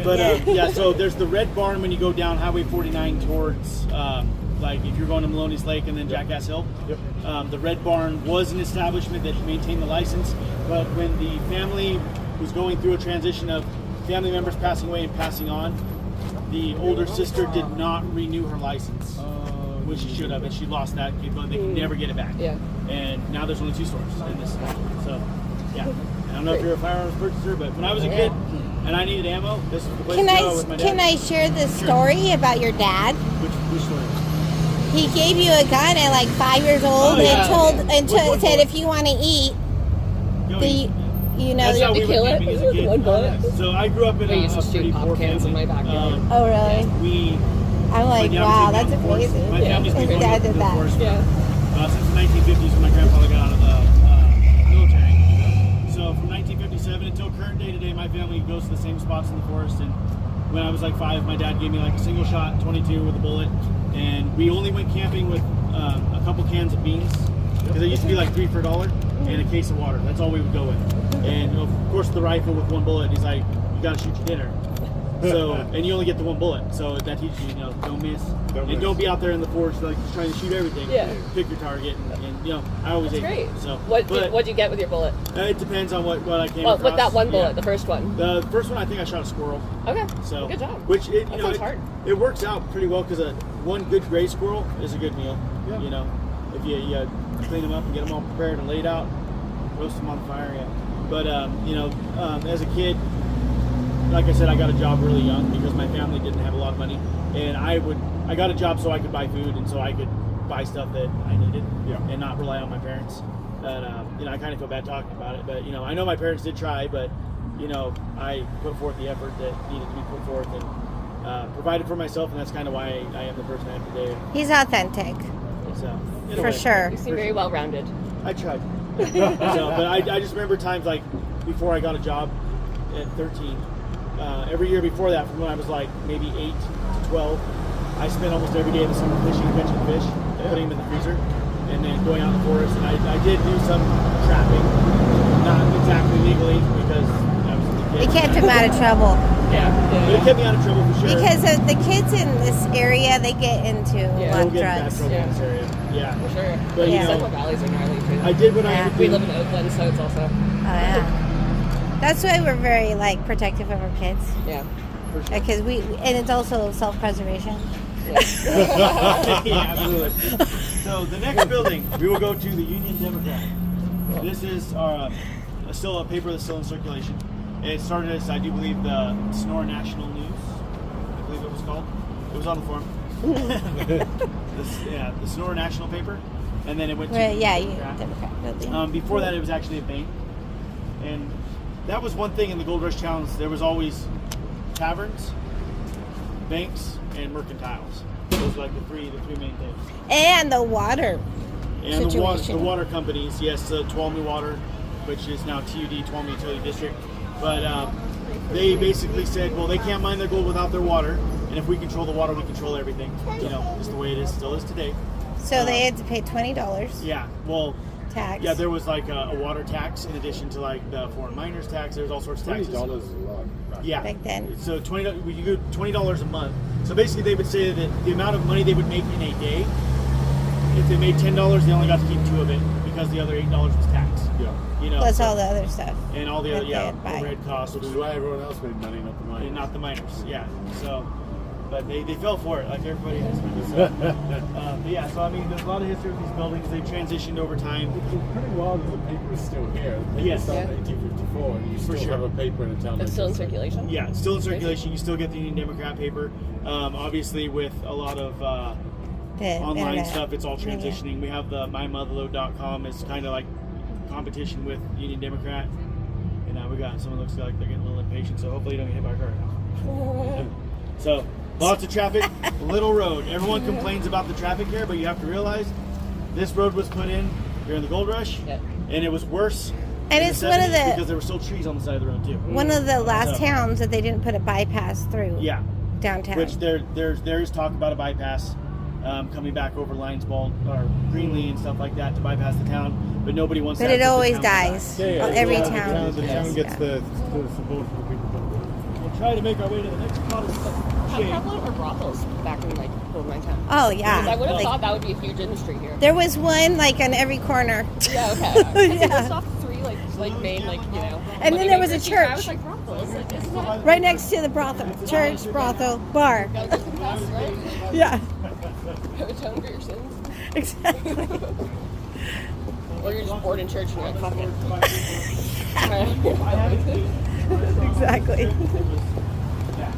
But yeah, so there's the Red Barn when you go down Highway 49 towards, like if you're going to Maloney's Lake and then Jackass Hill. Yep. The Red Barn was an establishment that maintained the license, but when the family was going through a transition of family members passing away and passing on, the older sister did not renew her license, which she should have, and she lost that capability. They could never get it back. Yeah. And now there's only 2 stores in this town. So, yeah. I don't know if you're a firearms purchaser, but when I was a kid and I needed ammo, this was the place Can to go with my I dad. can I share the story about your dad? Which story? He gave you a gun at like 5 years old Oh, yeah. and told With one said bullet. if you want to eat, Go the eat. you know. That's how we to were kill camping it? as a kid. One bullet? So I grew up in I used a to pretty shoot poor pop cans in family. my backyard. Oh really? We I'm like, my dad wow, was that's in the force. amazing. My family's been Your going dad to did the that. force Yeah. since the 1950s when my grandfather got out of the military. So from 1957 until current day today, my family goes to the same spots in the forest. And when I was like 5, my dad gave me like a single shot 22 with a bullet, and we only went camping with a couple cans of beans, because they used to be like 3 for $1, and a case of water. That's all we would go with. And of course the rifle with 1 bullet. He's like, you got to shoot your dinner. So, and you only get the 1 bullet, so that teaches you, don't miss, and don't be out there in the forest like just trying to shoot everything. Yeah. Pick your target, and I always That's aim. great. So, What'd you get with your bullet? it depends on what I came Well, across. with that one bullet, Yeah. the first one. The first one, I think I shot a squirrel. Okay. So Good job. Which it, That sounds hard. it works out pretty well, because one good gray squirrel is a good meal. Yeah. If you clean them up and get them all prepared and laid out, roast them on the fire. Yeah. But as a kid, like I said, I got a job really young because my family didn't have a lot of money, and I got a job so I could buy food and so I could buy stuff that I needed, and not rely on my parents. And I kind of feel bad talking about it, but I know my parents did try, but I put forth the effort that needed to be put forth and provided for myself, and that's kind of why I am the person I am today. He's authentic, So in a for way. sure. You seem very well rounded. I tried. But I just remember times like before I got a job at 13. Every year before that, from when I was like maybe 8 to 12, I spent almost every day in the summer fishing, catching fish, putting them in the freezer, and then going out in the forest. And I did do some trapping, not exactly legally because I was a kid. It kept him out of trouble But it kept me out of trouble for sure. because of the kids in this area. They get into a Yeah. lot We'll of get in bad drugs. trouble in this area. Yeah. For sure. But, Yeah. Central Valley's are gnarly too. I did what I Yeah. had to We do. live in Oakland, so it's also. Oh yeah. That's why we're very protective of our kids, Yeah. because and it's also self-preservation. Yeah, absolutely. So the next building, we will go to the Union Democrat. This is still a paper that's still in circulation. It started as, I do believe, the Sonora National News. I believe it was called. It was on the form. The Sonora National paper, and then it went to Right? Yeah, the you Democrat. Democrat building. Before that, it was actually a bank, and that was one thing in the Gold Rush towns. There was always taverns, banks, and mercantiles. Those are like the three main things. And the water And situation. the water companies, yes, Tuolumne Water, which is now TUD, Tuolumne Utility District. But they basically said, well, they can't mine their gold without their water. And if we control the water, we control everything. You know, just the way it is, still is today. So they had to pay $20 Yeah, well, tax. yeah, there was like a water tax in addition to like the foreign miners tax. There's all sorts of taxes. $20 is a lot. Yeah. Back then. So you go $20 a month. So basically, they would say that the amount of money they would make in a day, if they made $10, they only got to keep 2 of it because the other $8 was tax. Yeah. You know, Plus so- all the other stuff. and all the that other they had to buy. overhead costs, Which is why everyone else made money, not the miners. and not the miners. Yeah. So, but they fell for it like everybody has. So, but yeah. So I mean, there's a lot of history with these buildings. They've transitioned over time. It's pretty wild that the paper is still here. The paper Yes. started in 1854, and you still sure. have a paper in a town That's like still in this. circulation? Yeah, it's still in circulation. You still get the Union Democrat paper. Obviously, with a lot of The online internet. stuff, it's all Yeah. transitioning. We have the mymotherlode.com is kind of like competition with Union Democrat. And now we got someone looks like they're getting a little impatient, so hopefully you don't get hit by a car right now. So lots of traffic, little road. Everyone complains about the traffic here, but you have to realize this road was put in during the gold rush, Yep. and it was worse. And in it's the one of 70s the- because there were still trees on the side of the road too. One of the last So- towns that they didn't put a bypass through. Yeah, Downtown. which there is talk about a bypass coming back over Lionsball or Greenlee and stuff like that to bypass the town, but nobody wants But that. it because the always town will die. dies. Yeah, Every yeah, town. The town does, gets yeah. the support from the people. We'll try to make our way to the next pot of How shade. prevalent were brothels back in like old my town? Oh, Because I yeah. would have Like, thought that would be a huge industry here. there was one like on every corner. Yeah, okay. I Yeah. just off 3 like main like you know. And then there was a money makers here. I church. was like brothels. Like, isn't that Right next to the brothel. Church, brothel, bar. gotta just confess, right? Yeah. Atone for your sins. Exactly. Or you're just bored in church and you're like fucking. Exactly. Yeah,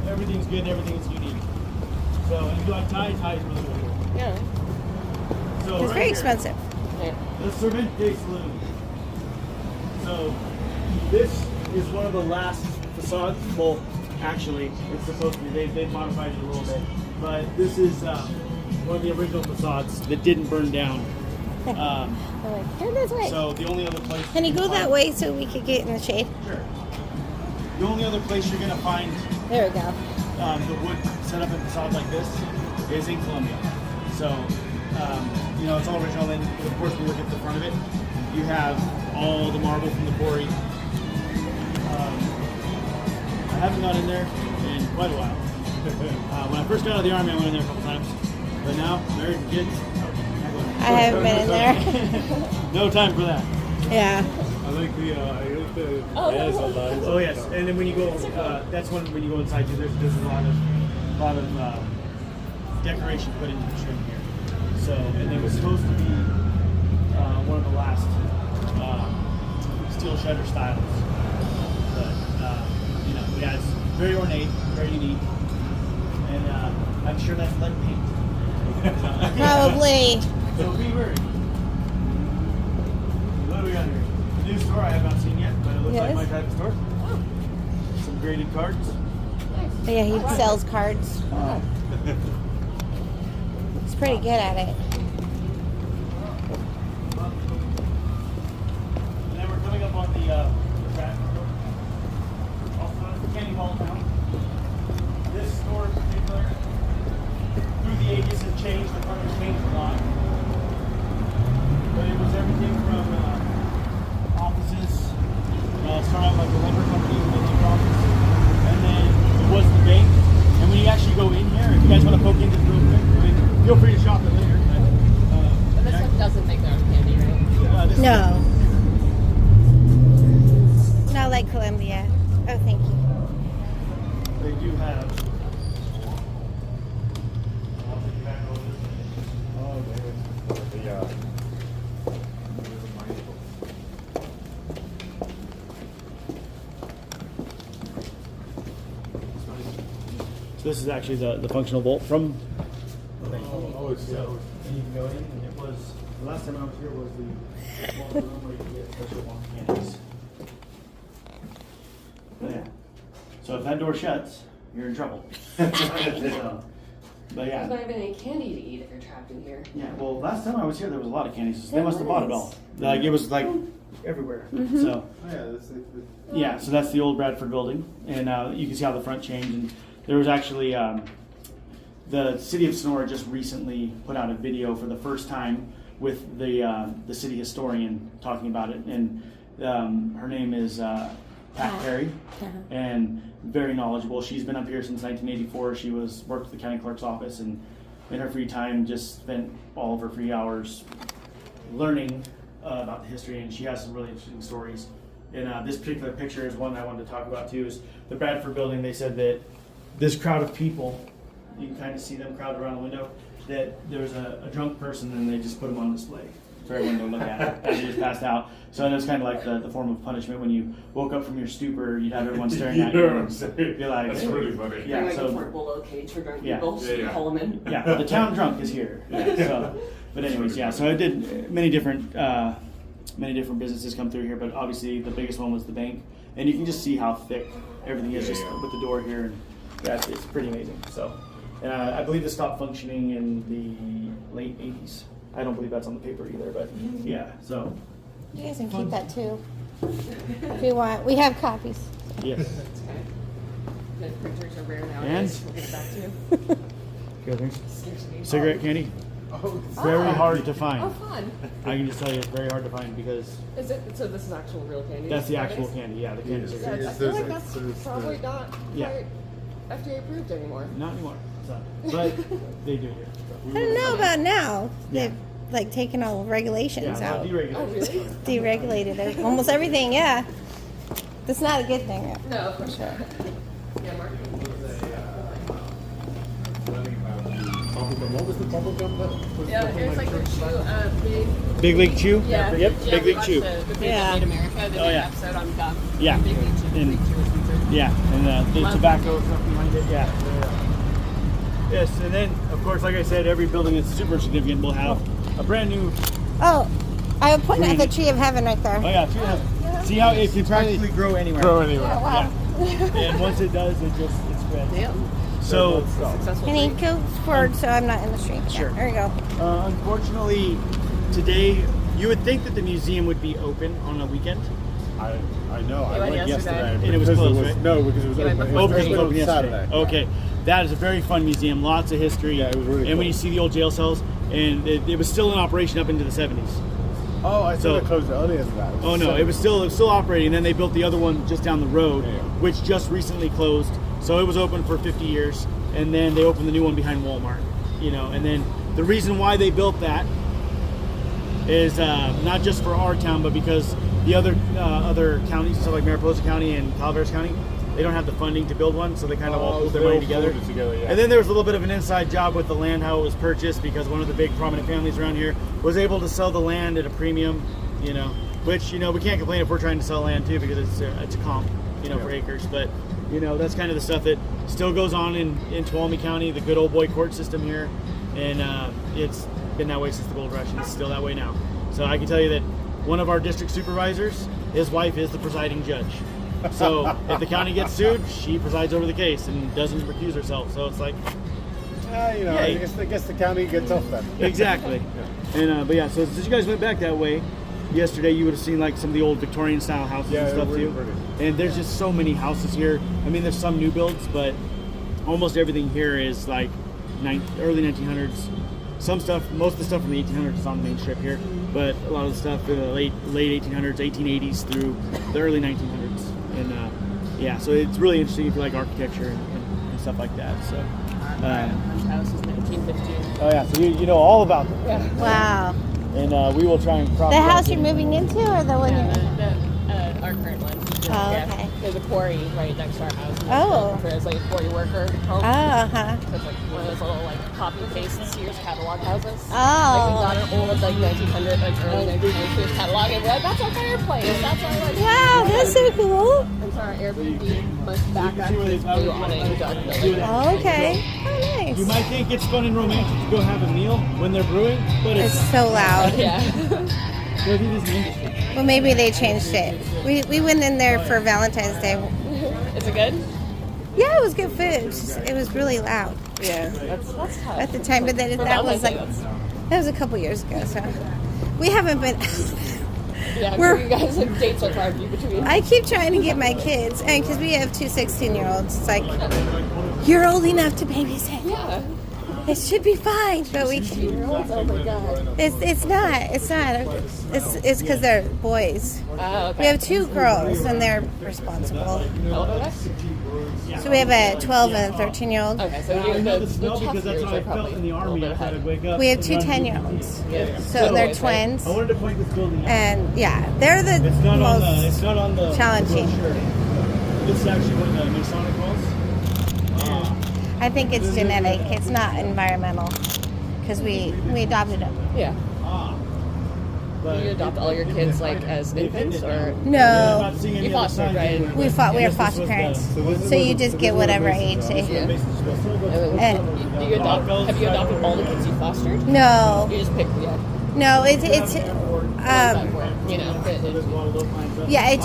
everything's good. Everything's unique. So, and if you like Thai is really good. Yeah. So It's right very here, expensive. Yeah. The Cervente Saloon. So, this is one of the last facades. Well, actually, it's supposed to be. They've modified it a little bit, but this is one of the original facades that didn't burn down. Turn this way. So the only other place. Can you go that way so we could get in the shade? Sure. The only other place you're gonna find There we go. the wood set up in facades like this is in Colombia. So, you know, it's all original. And of course, we look at the front of it. You have all the marble from the quarry. I haven't gone in there in quite a while. When I first got out of the army, I went in there a couple times. But now, married with kids, I haven't been in there. no time for that. Yeah. I like the Oh, yes, yeah. I like Oh yes, and then when you go, that's when you go inside too. There's a lot of decoration put into the trim here. So, and it was supposed to be one of the last steel shutter styles. But you know, yeah, it's very ornate, very unique, and I'm sure that's lead paint. Probably. So be worried. What do we got here? A new store I have not seen yet, but it looks like Yes. my type of store. Some graded cards. Yeah, he sells cards. He's pretty good at it. And then we're coming up on the track. Also known as the Candy Ball Town. This store in particular, through the ages, has changed. The front has changed a lot. But it was everything from offices. Started out like a lumber company with a lumber office. And then it was the bank. And when you actually go in here, if you guys want to poke into it real quick, I mean, feel free to shop it later. And this one doesn't make their own candy, right? This No. Not like Colombia. Oh, thank you. They do have. I'll take you back over this. Oh, the So this is actually the functional vault from. oh, it's So and you can go in, and it was the last time I was here was the one room where you could get special long candies. But yeah. So if that door shuts, you're in trouble. So, But There's not yeah. even any candy to eat if you're trapped in here. Yeah, well, last time I was here, there was a lot of candies. They must have bought it all. Like, it was like everywhere. So, Oh, yeah, that's yeah, so that's the old Bradford building. And you can see how the front changed. And there was actually, the city of Sonora just recently put out a video for the first time with the city historian talking about it. And her name is Pat Perry, and very knowledgeable. She's been up here since 1984. She worked at the county clerk's office, and in her free time just spent all of her free hours learning about the history, and she has some really interesting stories. And this particular picture is one I wanted to talk about too, is the Bradford building. They said that this crowd of people, you can kind of see them crowded around the window, that there was a drunk person and they just put him on display for everyone to look at as he just passed out. So it was kind of like the form of punishment. When you woke up from your stupor, you'd have everyone staring at you. And be like, That's really funny. Yeah, Bring like so a portable little cage for drunk Yeah. people. Yeah. Call them in. yeah, the town drunk is here. So, but anyways, yeah. So I did many different businesses come through here, but obviously the biggest one was the bank, and you can just see how thick everything is just with the door here, and yeah, it's pretty amazing. So, and I believe it stopped functioning in the late '80s. I don't believe that's on the paper either, but yeah. So You guys can keep that too. If you want. We have copies. yes. The printers are rare And? nowadays. We'll get back to you. Good things. Scarcity. Cigarette candy. Oh, Very hard to Oh, find. fun. I can just tell you, it's very hard to find because Is it? So this is actual real candy? that's the actual nowadays? candy. Yeah, the candy Yeah, cigarettes. I feel like There's- that's there's- probably not Yeah. quite FDA approved anymore. Not anymore. So, but they do here. I don't know about now. Yeah. They've like taken all regulations Yeah, out. Oh, deregulated. really? Deregulated almost everything, yeah. That's not a good thing. No, of course not. Yeah, Mark. What was the bubble gum that was Yeah, the here's like the chew, big. Big League Chew. Yeah. Yep. Yeah, Big we League watched Chew. The thing Yeah. that made America. They Oh, made yeah. an episode on gum. Yeah. Big League Chew. And- Big Chew was featured. Yeah, and the Love tobacco stuff behind it. Yeah. Yes, and then of course, like I said, every building that's super significant will have a brand new. Oh, I would point at the tree of heaven right there. Oh yeah, tree has- see how it can practically grow anywhere. Grow anywhere. Wow. And once it does, it spreads. Damn. So Successful. Can you tree. go forward so I'm not in the street? Yeah, Sure. there you go. unfortunately, today you would think that the museum would be open on a weekend. I know. I went went yesterday. yesterday. And it was because closed, right? No, because it was You went open. before Oh, because it was open open yesterday. Saturday. Okay, that is a very fun museum. Lots of history. Yeah, it was really And cool. when you see the old jail cells, and it was still in operation up into the 70s. Oh, I So- thought it closed earlier than that. Oh no, it was still operating. Then they built the other one just down the road, Yeah. which just recently closed. So it was open for 50 years, and then they opened the new one behind Walmart. And then the reason why they built that is not just for our town, but because the other counties, so like Mariposa County and Calaveras County, they don't have the funding to build one, so they kind of all pulled their money together. Yeah. And then there was a little bit of an inside job with the land, how it was purchased, because one of the big prominent families around here was able to sell the land at a premium, which, we can't complain if we're trying to sell land too, because it's a comp, for acres. But, that's kind of the stuff that still goes on in Tuolumne County, the good old boy court system here. And it's been that way since the gold rush, and it's still that way now. So I can tell you that one of our district supervisors, his wife is the presiding judge. So if the county gets sued, she presides over the case and doesn't recuse herself. So it's like, I Yay. guess the county gets off then. exactly. And but yeah, so since you guys went back that way yesterday, you would have seen like some of the old Victorian style houses Yeah, and stuff really too. pretty. And there's just so many houses here. I mean, there's some new builds, but almost everything here is like early 1900s. Some stuff, most of the stuff from the 1800s is on the main strip here, but a lot of the stuff in the late 1800s, 1880s through the early 1900s. And yeah, so it's really interesting if you like architecture and stuff like that. So. Our house is 1915. Oh yeah, so you know all about them. Wow. And we will try and cross The house you're moving into or the one Yeah, you're our current one. Oh, Yeah. okay. There's a quarry right next to our house. Oh. There's like a quarry worker home. Uh-huh. So it's like one of those little like copy paste Sears catalog houses. Oh. Like we got an old like 1900 like early 1900 Sears catalog and we're like, that's our fireplace. That's our like. Wow, that's so cool. And so our Airbnb must back up to blue on it in the dark building. Oh, okay. Oh, nice. You might think it's fun and romantic to go have a meal when they're brewing, but It's it's so loud. Yeah. it is an industry. Well, maybe they changed it. We went in there for Valentine's Day. Is it good? Yeah, it was good food. It was really loud. Yeah, that's tough. at the time, but then For that was Valentine's like Day, that was a couple years ago. So we haven't been. yeah, we're- you guys have dates are far between. I keep trying to get my kids, and because we have two 16-year-olds, it's like you're old enough to babysit. Yeah. It should be fine, but we. Oh my god. It's not. It's because they're boys. Oh, okay. We have two girls, and they're responsible. How old are they? So we have a 12 and a 13-year-old. Okay, so I know the the smell tough because that's years how are I felt probably in the a army. little bit I ahead. would wake up. We have two and run. 10-year-olds. Yeah. So they're Boys, right? twins. I wanted to point this building out. And yeah, they're the It's not on the. most It's not on the challenging. brochure. This is actually what the Masonic calls. I think it's genetic. It's not environmental because we adopted them. Yeah. But Do you adopt all your kids like as infants or? I'm No, not seeing any You other fostered, signs right? anywhere, we but are this foster was the- parents, so you just get whatever age Yeah. they. Do you adopt? Have you adopted all the kids you fostered? No, You just pick, yeah. no, it's You know, yeah, if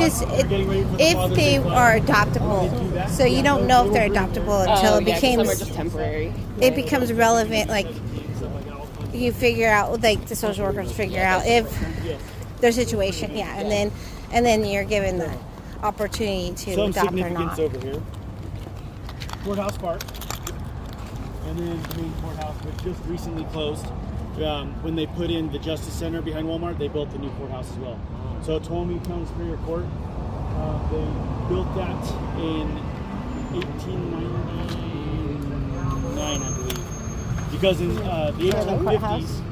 they are adoptable, so you don't know if they're adoptable until it some are becomes just temporary. it becomes relevant. Like you figure out, like the social workers figure out if their situation, yeah, and then you're given the opportunity to Some adopt or significance not. over here. Courthouse Park, and then the main courthouse, which just recently closed. When they put in the Justice Center behind Walmart, they built the new courthouse as well. So Tuolumne County Superior Court, they built that in 1899, I believe. Because in the 1850s,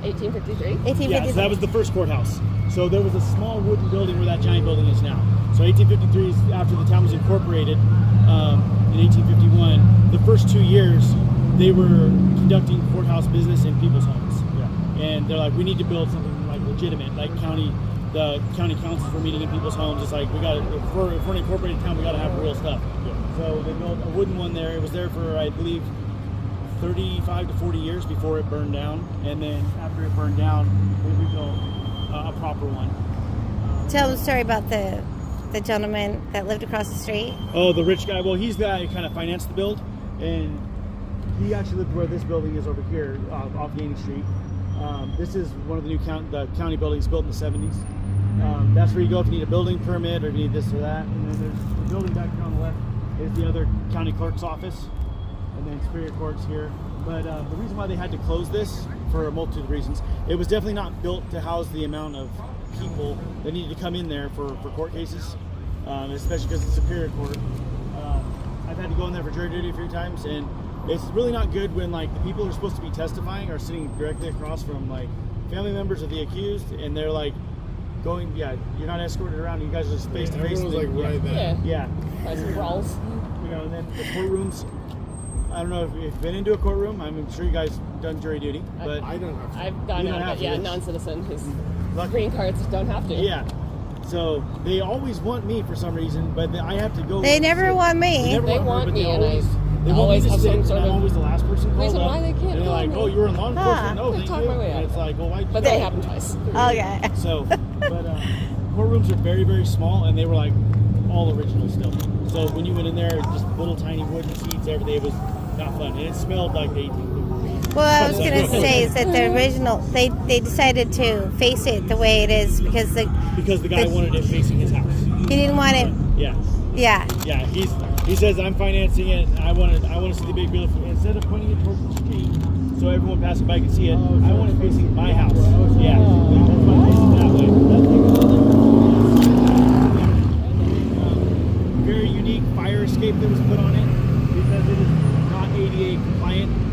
1853. 1853. yeah, so that was the first courthouse. So there was a small wooden building where that giant building is now. So 1853 is after the town was incorporated in 1851. The first 2 years, they were conducting courthouse business in people's homes. Yeah. And they're like, we need to build something like legitimate, like the county councils were meeting in people's homes. It's like, if we're an incorporated town, we got to have real stuff. Yeah. So they built a wooden one there. It was there for, I believe, 35 to 40 years before it burned down. And then after it burned down, they rebuilt a proper one. Tell the story about the gentleman that lived across the street. Oh, the rich guy. Well, he's the guy who kind of financed the build, and he actually lived where this building is over here, off Gainey Street. This is one of the new county buildings built in the 70s. That's where you go if you need a building permit or you need this or that. And then there's the building back here on the left is the other county clerk's office, and then Superior Court's here. But the reason why they had to close this, for a multitude of reasons, it was definitely not built to house the amount of people that needed to come in there for court cases, especially because it's Superior Court. I've had to go in there for jury duty a few times, and it's really not good when like the people who are supposed to be testifying are sitting directly across from like family members of the accused, and they're like going, yeah, you're not escorted around, you guys are just face to face. Everyone's like right there. Yeah. Yeah, Some brawls. you know, and then the courtrooms. I don't know if you've been into a courtroom. I'm sure you guys done jury duty, but I don't have to. I've done You don't it, have but yeah, to. non-citizen whose Lucky. green cards don't have to. yeah. So they always want me for some reason, but I have to go. They never want me. Never They her, want but me, they and I always, they want always me to have sit, some and sort I'm of always the last person called reason up. why they can't And they're call like, me. oh, you were in law enforcement. Huh. Oh, They thank talk you. my way And up. it's like, well, why? But that happened twice. Okay. So, but courtrooms are very, very small, and they were like all original still. So when you went in there, just little tiny wooden seats, everything, it was not fun, and it smelled like the 1850s. Well, I was gonna say is that the original they decided to face it the way it is because Because the guy wanted it facing his house. he didn't want it. Yeah. Yeah. Yeah, he says I'm financing it. I want to see the big beautiful. Instead of pointing it towards the street, so everyone passing by can see it, I want it facing my house. Yeah, that's why I face it that way. Very unique fire escape that was put on it because it is not ADA compliant.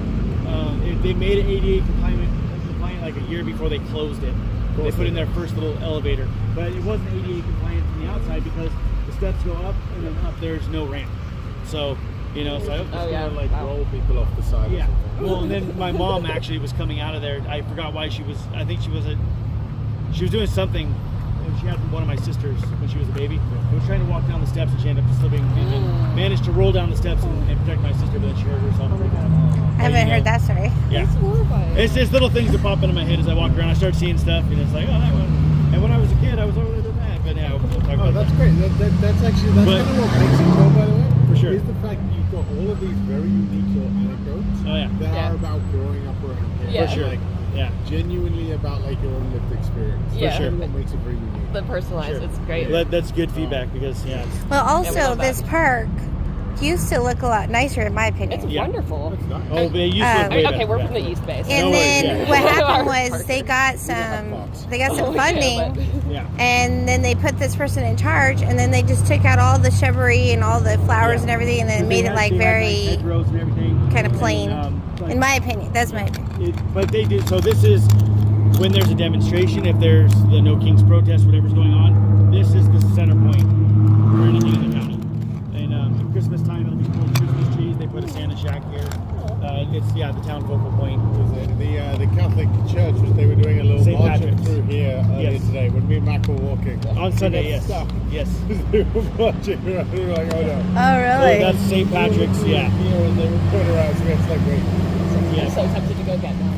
They made it ADA compliant like a year before they closed it. They put in their first little elevator, but it wasn't ADA compliant from the outside because the steps go up and then up there's no ramp. So, you know, so I hope Oh, yeah. Like roll people off the side. yeah. Or something. Well, and then my mom actually was coming out of there. I forgot why she was. I think she was doing something. And she had one of my sisters when she was a baby. She was trying to walk down the steps and she ended up slipping and then managed to roll down the steps and protect my sister, but then she hurt herself. I haven't heard that story. Yeah. It's horrifying. It's just little things that pop into my head as I walk around. I start seeing stuff and it's like, oh, that one. And when I was a kid, I was over there doing that. But yeah, we'll talk Oh, about that's that. great. That's actually But- kind of what makes it cool, by the way. For Sure. is the fact that you've got all of these very unique little anecdotes Oh yeah. that Yeah. are about growing up around here. Yeah. For sure. Like, Yeah. genuinely about like your own lived experience. Yeah. That's really what makes it very unique. The personalized, it's great. That's good feedback because yeah. Well, we also love that. this park used to look a lot nicer, in my opinion. It's wonderful. That's nice. Oh, but it used to Um, look way Okay, better. we're Yeah. from the East Bay. So And No worries, then yeah. what happened Our was park. they got have some plots. Oh, funding. yeah, but- Yeah. And then they put this person in charge, and then they just took out all the shrubbery and all the flowers and everything, and then made it like very hedgerows and everything. kind of And, plain. like, In my opinion, that's my opinion. but they do. So this is when there's a demonstration. If there's the No Kings protest, whatever's going on, this is the center point for anything in the county. And at Christmas time, it'll be full of Christmas trees. They put a Santa shack here. It's the town focal point. The Catholic Church they were doing a little St. marching Patrick's. through here earlier Yes. today when me and Mac were walking. On Sunday, yes. Stuck. Yes. They were marching around. We were like, oh no. Oh, really? That's St. Patrick's, yeah. Here and they were going around, so it's like, wait. I'm Yeah, so tempted to go get now.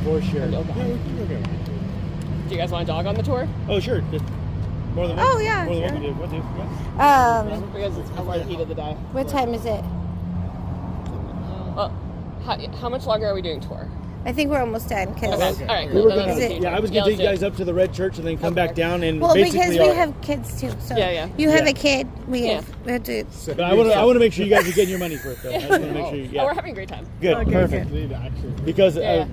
for sure. Go Yeah, back. we can go get it. Do you guys want a dog on the tour? Oh, sure. More than Oh, yeah, More than sure. welcome to. What do? Yeah. Because it's before the heat of the day. What time is it? Well, how much longer are we doing tour? I think we're almost done. Okay. 'Cause- All right. We Cool. were Then gonna, let's do yeah, I was tour. gonna take you let's guys up to the red church and then come back down and Well, basically because we have kids too. So Yeah, yeah. you have Yeah. a kid. We Yeah. have to. But I want to make sure you guys are getting your money's worth though. I just want to make sure you Oh, we're yeah. having a great time. Good, Okay, perfect. Need to actually. Because Yeah.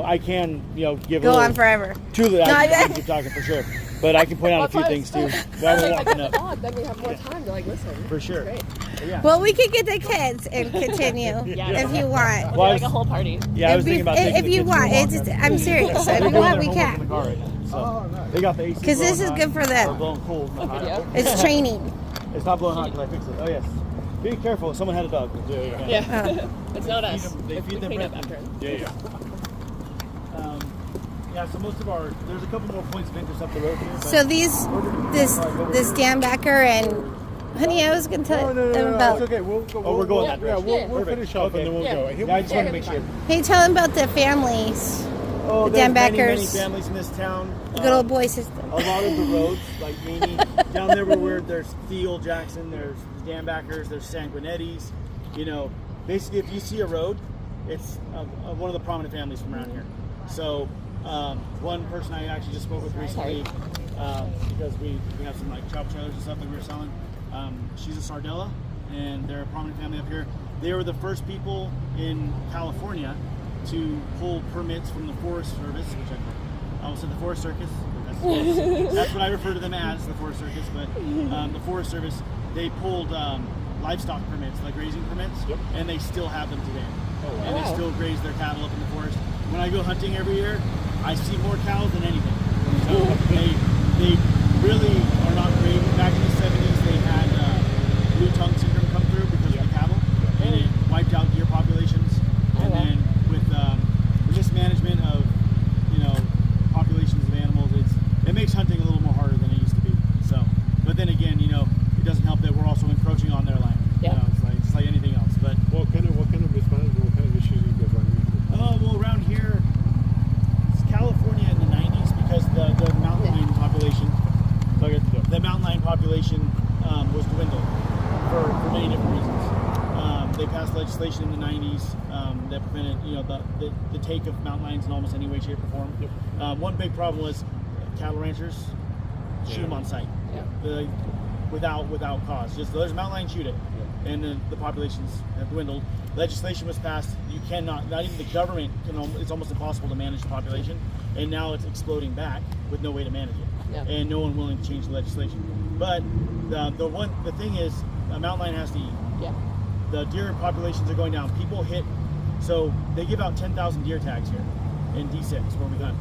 I can give Go a little, on forever. Truly, No, I I- can keep talking for sure. But I can point out a few things too while we're walking up. Then we have more time to like listen. For sure. Great. But yeah. Well, we could get the kids and continue Yeah. if you want. We'll Well, I do like was- a whole party. Yeah, I was thinking about taking if the you kids want, for a walk. it's just, I'm serious. If They're you doing want, their we homework in the can. car right now. So Oh, nice. they got the AC. Because this blowing is hot. good for Or them. blowing cold. Not hot. Video. It's training. It's not blowing hot because I fixed it. Oh yes. Be careful. Someone had a dog. Yeah. it's not us. They feed We them clean up bread. after. Yeah. Yeah. So most of there's a couple more points of interest up the road here. But So this Dan Becker and honey, I was gonna tell them about. It's okay. We'll go. Oh, we're going that Yeah, direction. we'll Perfect. finish off Okay. and then we'll Yeah. go. Yeah, I just wanted to make sure. Hey, tell them about the families, Oh, The Dan there's many Beckers. families in this town. the good old boy system. A lot of the roads, like mainly down there where there's Theo Jackson, there's the Dan Backers, there's Sanguinettis. Basically, if you see a road, it's one of the prominent families from around here. So, one person I actually just spoke with recently, because we have some like chop trailers and stuff that we were selling. She's a Sardella, and they're a prominent family up here. They were the first people in California to pull permits from the Forest Service, which I almost said the Forest Circus. That's what I refer to them as, the Forest Circus. But the Forest Service, they pulled livestock permits, like grazing permits, and they still have them today. And they still graze their cattle up in the forest. When I go hunting every year, I see more cows than anything. So they really are not great. Back in the 70s, they had blue tongue syndrome come through because of the cattle, and it wiped out deer populations. And then with mismanagement of populations of animals, it makes hunting a little more harder than it used to be. So, but then again, it doesn't help that we're also encroaching on their land. Yeah. It's like anything else. But What kind of mismanagement? What kind of issues you guys running into? well, around here, it's California in the 90s because the mountain lion population, the mountain lion population was dwindled for many different reasons. They passed legislation in the 90s that prevented the take of mountain lions in almost any way, shape, or form. One big problem was cattle ranchers shoot them on sight, without cause. Just there's a mountain lion, shoot it, and the populations have dwindled. Legislation was passed. You cannot, not even the government can. It's almost impossible to manage the population, and now it's exploding back with no way to manage it, and no one willing to change the legislation. But the thing is, a mountain lion has to eat. Yeah. The deer populations are going down. People hit, so they give out 10,000 deer tags here in D6 where we hunt.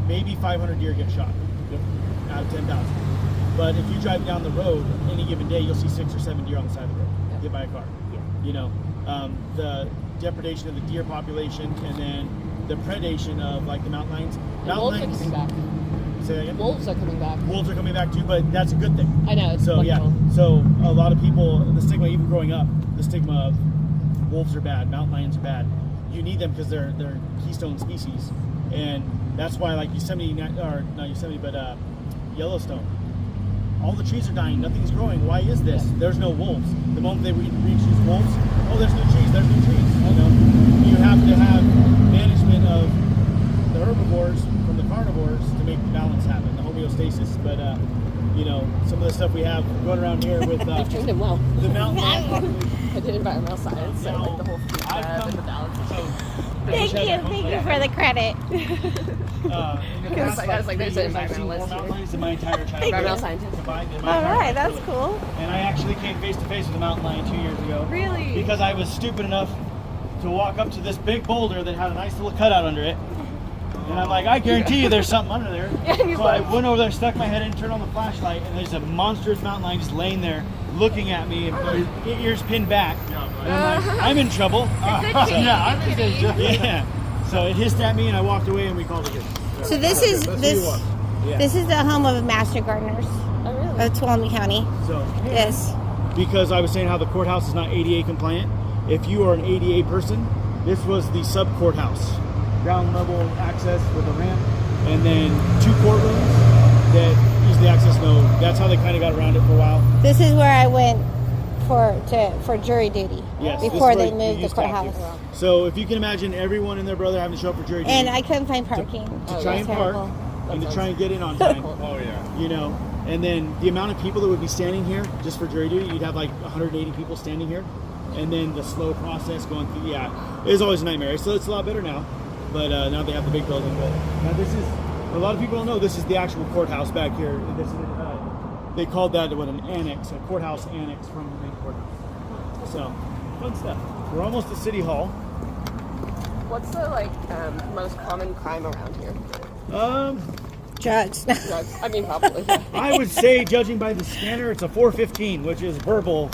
Maybe 500 deer get shot out of 10,000. But if you drive down the road any given day, you'll see 6 or 7 deer on the side of the road hit by a car. The depredation of the deer population, and then the predation of like the mountain lions. Wolves are coming back. Say that again? Wolves are coming back. Wolves are coming back too, but that's a good thing. I know. It's So wonderful. so a lot of people, the stigma, even growing up, the stigma of wolves are bad, mountain lions are bad. You need them because they're keystone species, and that's why like Yosemite, or not Yosemite, but Yellowstone. all the trees are dying, nothing's growing. Why is this? There's no wolves. The moment they reach these wolves, oh, there's new trees. There's new trees. You know, you have to have management of the herbivores from the carnivores to make the balance happen, the homeostasis. But you know, some of the stuff we have going around here with You've trained him well. the mountain lion population. I did environmental science, so like the whole food I've web come- and the balance. Thank you for the credit. Because I was like, there's an I've seen more environmentalist mountain here. lions in my entire childhood. Environmental scientist. Combined in my All entire right, that's childhood. cool. And I actually came face to face with a mountain lion 2 years ago. Really? Because I was stupid enough to walk up to this big boulder that had a nice little cutout under it. And I'm like, I guarantee you there's something under there. Yeah, and you So I looked. went over there, stuck my head in, turned on the flashlight, and there's a monstrous mountain lion just laying there looking at me, and his ears pinned back. And I'm like, I'm in trouble. Yeah, I think Yeah. So it hissed at me, and I walked away, and we called it good. So this is That's who you this want. Yeah. this is the home of master gardeners Oh, really? of Tuolumne County. So Yes. because I was saying how the courthouse is not ADA compliant. If you are an ADA person, this was the sub courthouse, ground level access with a ramp, and then 2 courtrooms that easily access no. That's how they kind of got around it for a while. This is where I went for jury duty Yes, this before is they where you moved the used to have courthouse. to. So if you can imagine everyone and their brother having to show up for jury duty And I couldn't find parking. to try and It was park terrible. and to try and get in on time. Oh yeah. You know, and then the amount of people that would be standing here just for jury duty, you'd have like 180 people standing here, and then the slow process going through. Yeah, it was always a nightmare. So it's a lot better now, but now they have the big building. But now this is a lot of people don't know this is the actual courthouse back here. This is, they called that what, an annex, a courthouse annex from the main courthouse. So fun stuff. We're almost to City Hall. What's the most common crime around here? Drugs. Drugs. I mean, probably. I would say, judging by the scanner, it's a 415, which is verbal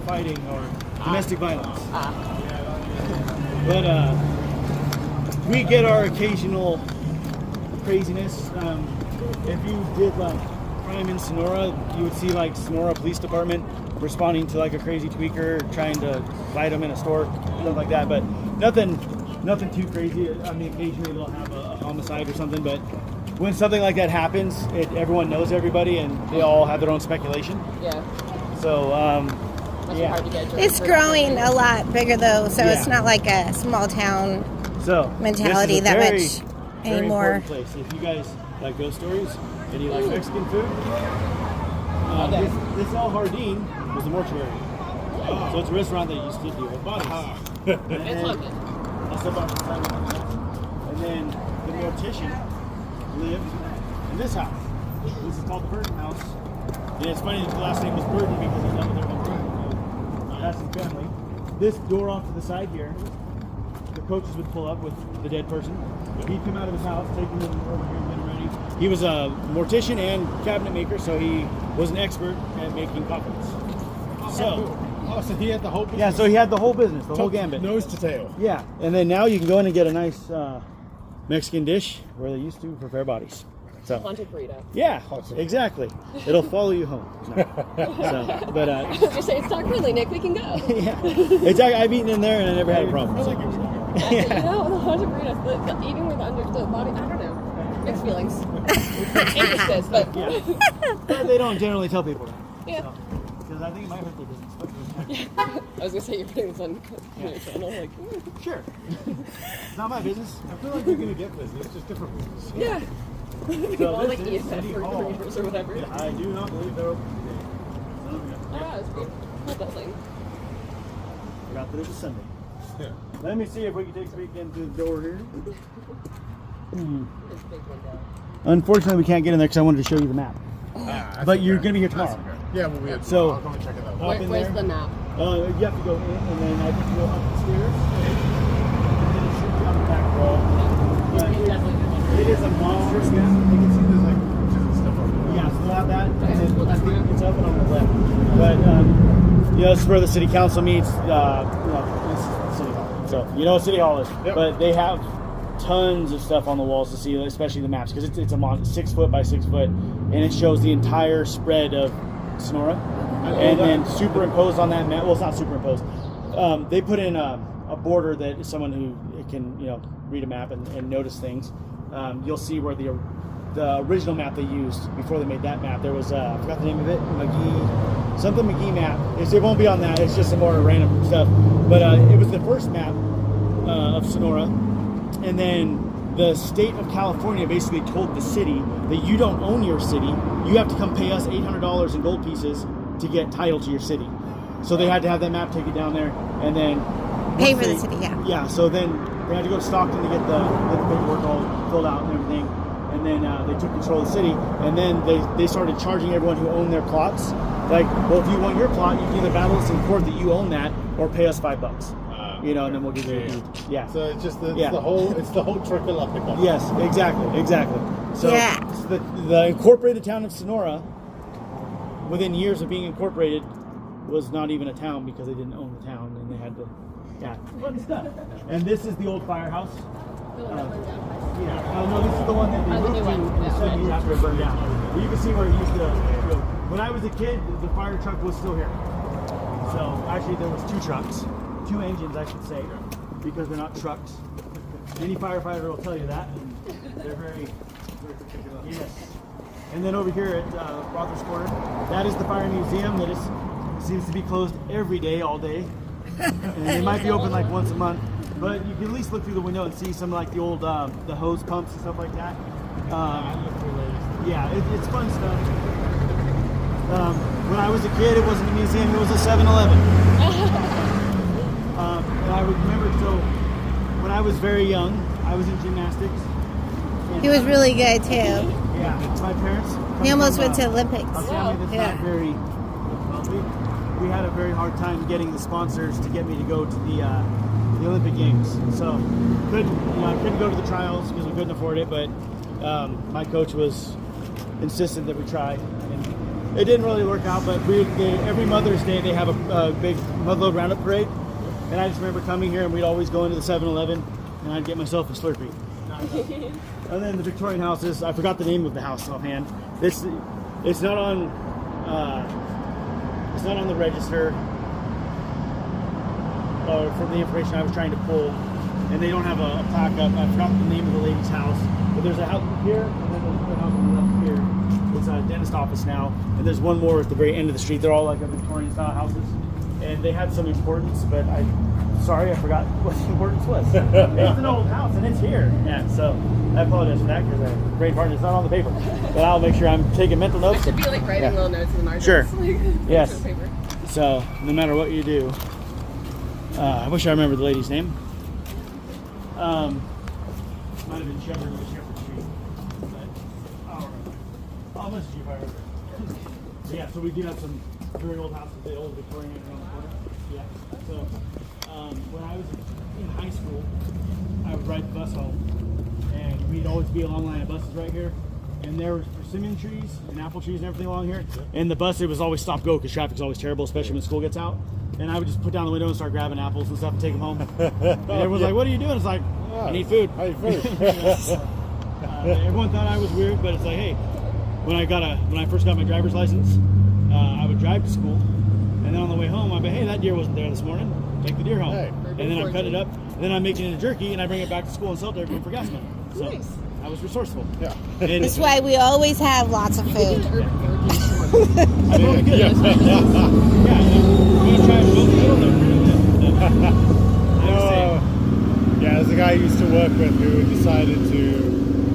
fighting or domestic violence. But we get our occasional craziness. If you did like crime in Sonora, you would see like Sonora Police Department responding to like a crazy tweaker trying to fight them in a store, stuff like that. But nothing too crazy. I mean, occasionally they'll have a homicide or something, but when something like that happens, everyone knows everybody, and they all have their own speculation. Yeah. So, Must be yeah. hard to get drugs It's for growing a lot bigger though, so it's Yeah. not like a small town So mentality this is a that very, much very anymore. important place. If you guys like ghost stories and you like Mexican food, this El Jardín was the mortuary. So it's a restaurant that used to deal with bodies. And It's then, haunted. that's about the time of the house. And then the mortician lived in this house. This is called the Burton House. And it's funny that the last name was Burton because he's up there with Burton. So that's his family. This door off to the side here, the coaches would pull up with the dead person. He'd come out of his house, take them over here, get them ready. He was a mortician and cabinet maker, so he was an expert at making coffins. So, So he had the whole. yeah, so he had the whole business, the whole gambit. Nose to tail. Yeah, and then now you can go in and get a nice Mexican dish where they used to prepare bodies. So, Haunted burrito. yeah, exactly. It'll follow you home. No. So, but Just say it's not really, Nick. We can go. yeah, it's I've eaten in there and I never had a problem. I So. like it. You know, the haunted burrito, the eating with under the body. I don't know. Mixed feelings. Interested, but But they don't generally tell people that. yeah. Because I think it might hurt their business. But I was gonna say you're putting this on your channel, like sure. It's not my business. I feel like you're gonna get this. It's just different business. yeah. So All like this eat is that City for Hall. burritos or whatever. I do not believe they're open today. Oh, that's great. Cool building. Forgot that it was Sunday. Yeah. Let me see if we can take a peek into the door here. It's a big window. Unfortunately, we can't get in there because I wanted to show you the map. I But think you're that- going to be here that's tomorrow. okay. Yeah, well, we had. So- I'll go and check it out. Up in Where's there. the map? You have to go in, and then I think you go up the stairs. And then it should be on the back wall. It is a monstrous You map. can see there's like pictures and stuff up there. Yeah, so we'll have that. And then Well, I that's think fine. it's up and on the left. But, this is where the city council meets. This is City Hall. So, you know what City Hall is. Yep. But they have tons of stuff on the walls to see, especially the maps, because it's a 6 foot by 6 foot, and it shows the entire spread of Sonora. And then superimposed on that map, well, it's not superimposed. They put in a border that is someone who can, read a map and notice things. You'll see where the the original map they used before they made that map. There was I forgot the name of it, McGee map. It won't be on that. It's just some more random stuff. But it was the first map of Sonora, and then the state of California basically told the city that you don't own your city. You have to come pay us $800 in gold pieces to get title to your city. So they had to have that map taken down there, and then Pay for the city, yeah. Yeah, so then they had to go to Stockton to get the paperwork all filled out and everything. And then they took control of the city. And then they started charging everyone who owned their plots. Like, well, if you want your plot, you can either battle us in court that you own that, or pay us $5. You know, and then we'll give you a deed. Yeah. So it's just the whole trickle up the country. Yes, exactly. So, Yeah. so the incorporated town of Sonora, within years of being incorporated, was not even a town because they didn't own the town, and they had to, fun stuff. And this is the old firehouse. No, this is the one that they moved to in the 70s after it burned down. But you can see where it used to go. When I was a kid, the fire truck was still here. So actually, there was 2 trucks, 2 engines, I should say, because they're not trucks. Any firefighter will tell you that. They're very particular. Yes. And then over here at Rother's Corner, that is the fire museum that seems to be closed every day, all day. And they might be open like once a month, but you can at least look through the window and see some like the old the hose pumps and stuff like that. It's fun stuff. When I was a kid, it wasn't a museum; it was a 7-Eleven. And I remember, so when I was very young, I was in gymnastics. He was really good too. Yeah, my parents. He almost went to Olympics. A family that's not very wealthy. We had a very hard time getting the sponsors to get me to go to the Olympic Games. So I couldn't go to the trials because we couldn't afford it. But my coach was insistent that we try, and it didn't really work out. But every Mother's Day they have a big Motherload Roundup parade, and I just remember coming here and we'd always go into the 7-Eleven and I'd get myself a Slurpee. And then the Victorian houses, I forgot the name of the house offhand. It's not on the register from the information I was trying to pull, and they don't have a plaque up. I forgot the name of the lady's house, but there's a house here, and then there's a house on the left here. It's a dentist office now, and there's one more at the very end of the street. They're all like a Victorian style houses, and they had some importance, but I forgot what the importance was. It's an old house, and it's here. Yeah, so I apologize for that because the great part is not on the paper, but I'll make sure I'm taking mental notes. I should be like writing little notes in the margins. Sure. Yes. On paper. So no matter what you do, I wish I remembered the lady's name. Might have been Shepherd Street, but I'll message you if I remember. So, yeah, so we do have some very old houses, the old Victorian around the corner. Yeah. So when I was in high school, I would ride the bus home, and we'd always be a long line of buses right here. And there was persimmon trees and apple trees and everything along here. And the bus, it was always stop go because traffic's always terrible, especially when school gets out. And I would just put down the window and start grabbing apples and stuff and take them home. And everyone's like, "What are you doing?" It's like, "I need food." Everyone thought I was weird, but it's like, hey, when I first got my driver's license, I would drive to school, and then on the way home, I'd be, "Hey, that deer wasn't there this morning. Take the deer home." Hey. And then I cut it up, and then I make it into jerky, and I bring it back to school and sell it to everyone for gas money. So Nice. I was resourceful. Yeah. And That's why we always have lots of food. I mean, we could. Yeah, we're gonna try and build the middle there. Yeah, there's a guy I used to work with who decided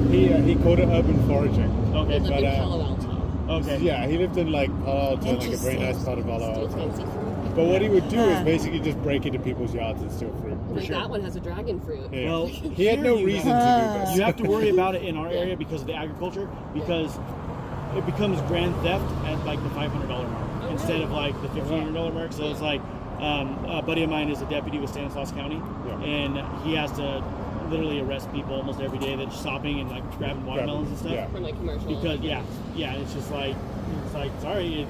he called it urban foraging. Okay, Lived but in Palo Alto. okay. Yeah, he lived in like Palo Alto, like a very nice part of Palo Alto. But what he would do is basically just break into people's yards and steal fruit. Like that one has a dragon fruit. Yeah. Well, he had no here you reason have- to do this. You have to worry about it in our area because of the agriculture, because it becomes grand theft at like the $500 mark instead of like the $1,500 mark. So it's like a buddy of mine is a deputy with Stanislaus County, and he has to literally arrest people almost every day that's stopping and like grabbing watermelons and stuff. Yeah. From like commercial. Because it's just like sorry,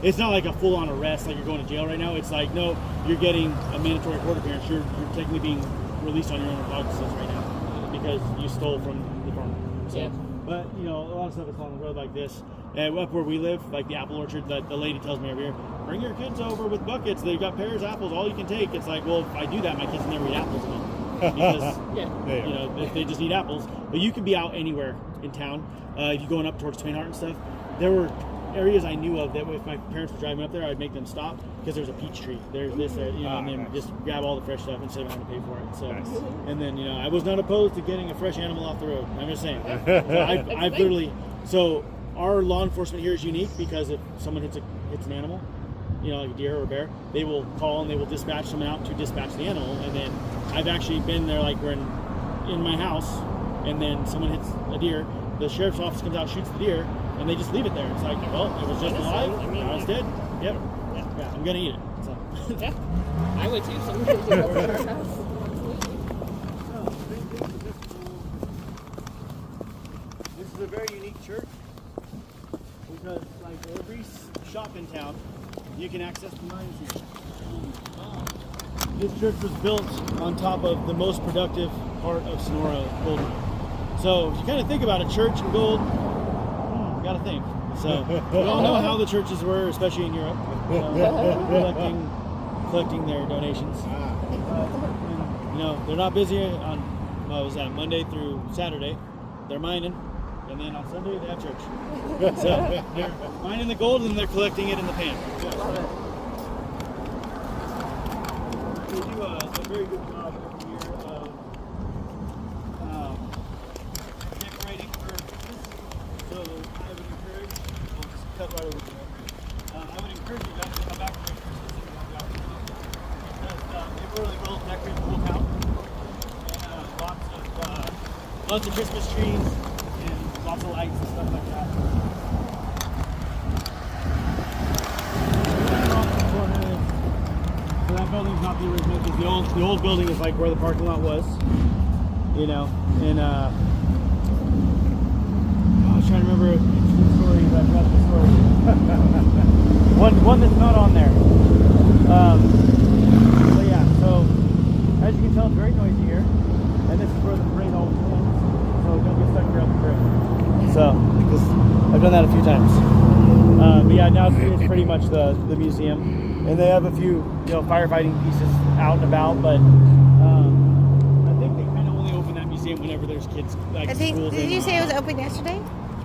it's not like a full-on arrest like you're going to jail right now. It's like, no, you're getting a mandatory court appearance. You're technically being released on your own recognizance right now because you stole from the farm. So, Yeah. but a lot of stuff is on the road like this. And up where we live, like the apple orchard, the lady tells me every year, bring your kids over with buckets. They've got pears, apples, all you can take. It's like, well, if I do that, my kids never eat apples again. Because Yeah. they just eat apples. But you can be out anywhere in town. If you're going up towards Twin Heart and stuff, there were areas I knew of that if my parents were driving up there, I'd make them stop because there's a peach tree. There's this, you know, and then just grab all the fresh stuff instead of having to pay for it. So, and then, you know, I was not opposed to getting a fresh animal off the road. I'm just saying. So I've literally, so our law enforcement here is unique because if someone hits an animal, you know, like a deer or a bear, they will call and they will dispatch someone out to dispatch the animal. And then I've actually been there, like we're in my house, and then someone hits a deer, the sheriff's office comes out, shoots the deer, and they just leave it there. It's like, well, it was just alive, now it's dead. Yep. Yeah, I'm gonna eat it. So. Yeah, I would too. Someone could take over our house. This is a very unique church because, like every shop in town, you can access the mines here. This church was built on top of the most productive part of Sonora, gold. So if you kind of think about a church and gold, you got to think. So we all know how the churches were, especially in Europe, collecting their donations. And, you know, they're not busy on what was that, Monday through Saturday. They're mining, and then on Sunday they have church. So they're mining the gold and they're collecting it in the pan. They do a very good job every year of decorating for Christmas. So I would encourage, I'll just cut right over there. I would encourage you guys to come back for Christmas if you have the opportunity. Because they really will decorate the whole town. And lots of Christmas trees and lots of lights and stuff like that. So that building's not the original because the old building is like where the parking lot was, you know. And I was trying to remember the story. I forgot the story. one that's not on there. But yeah, so as you can tell, it's very noisy here, and this is where the parade always ends. So don't get stuck here on the parade. So because I've done that a few times. But yeah, now it's pretty much the museum. And they have a few, you know, firefighting pieces out and about, but I think they kind of only open that museum whenever there's kids, like schools. Did you say it was open yesterday?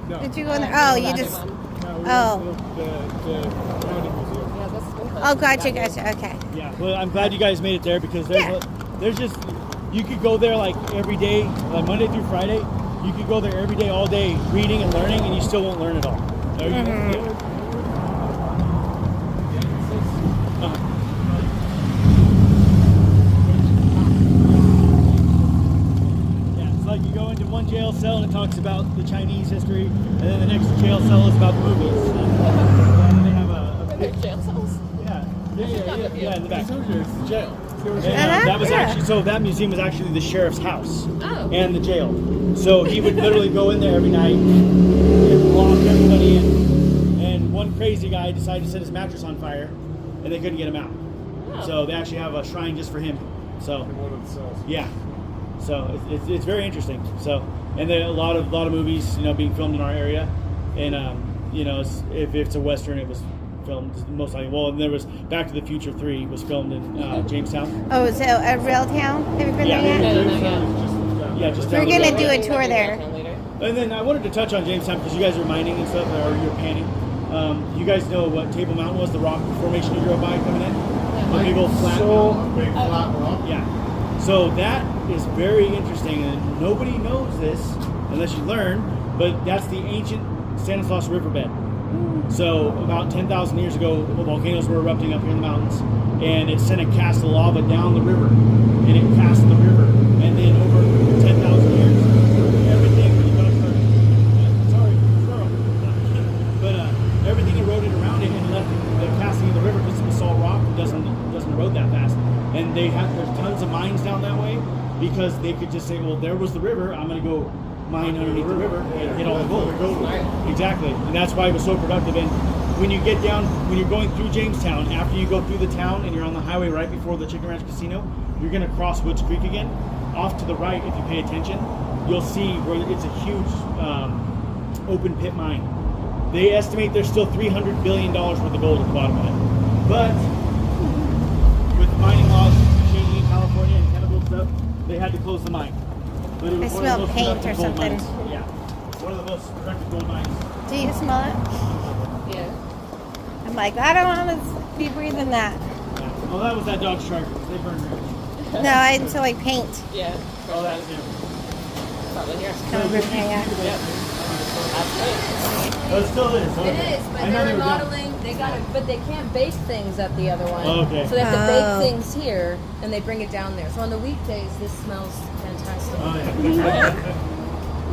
No. Did you go in there? Oh, you just. Oh. The county museum. Yeah, this is Oh, gotcha. Okay. Yeah, well, I'm glad you guys made it there because there's just, you could go there like every day, like Monday through Friday. You could go there every day, all day, reading and learning, and you still won't learn it all. You go into one jail cell and it talks about the Chinese history, and then the next jail cell is about the movies. And they have a jail cells. Yeah, in the back. Jail. And that was actually, so that museum was actually the sheriff's house and the jail. So he would literally go in there every night and lock everybody in. And one crazy guy decided to set his mattress on fire, and they couldn't get him out. So they actually have a shrine just for him. So yeah. So it's very interesting. So, and then a lot of movies, you know, being filmed in our area, and you know, if it's a western, it was filmed most likely. Well, and there was Back to the Future 3 was filmed in Jamestown. Oh, so a real town? Have you been there yet? Yeah, just We're gonna do a tour there. And then I wanted to touch on Jamestown because you guys are mining and stuff, or you're panning. You guys know what Table Mountain was, the rock formation you drove by coming in? The big old flat. Big flat rock. Yeah. So that is very interesting, and nobody knows this unless you learn, but that's the ancient Stanislaus riverbed. So about 10,000 years ago, volcanoes were erupting up here in the mountains, and it sent a cast of lava down the river, and it passed the river, and then over 10,000 years, everything, but everything eroded around it and left the casting of the river because the salt rock doesn't erode that fast. And there's tons of mines down that way because they could just say, well, there was the river, I'm going to go mine underneath the river and hit all the gold. Exactly. And that's why it was so productive. And when you get down, when you're going through Jamestown, after you go through the town and you're on the highway right before the Chicken Ranch Casino, you're going to cross Woods Creek again. Off to the right, if you pay attention, you'll see where it's a huge open pit mine. They estimate there's still $300 billion worth of gold at the bottom of it. But with mining laws changing in California and chemical stuff, they had to close the mine. But it was I smell paint or something. Yeah. one of the most productive gold mines. Do you smell it? Yeah. I'm like, I don't want to be breathing that. Yeah. Oh, that was that dog's charger. They burned rich. No, I until I paint. Yeah. Oh, that's him. Probably here. Come over here, yeah. Yep. That's great. Oh, it still is. It Okay. is, but I know they're they were done. remodeling. They got it, but they can't bake things at the other one. Oh, okay. So they have to Oh. bake things here, and they bring it down there. So on the weekdays, this smells fantastic. Oh, yeah.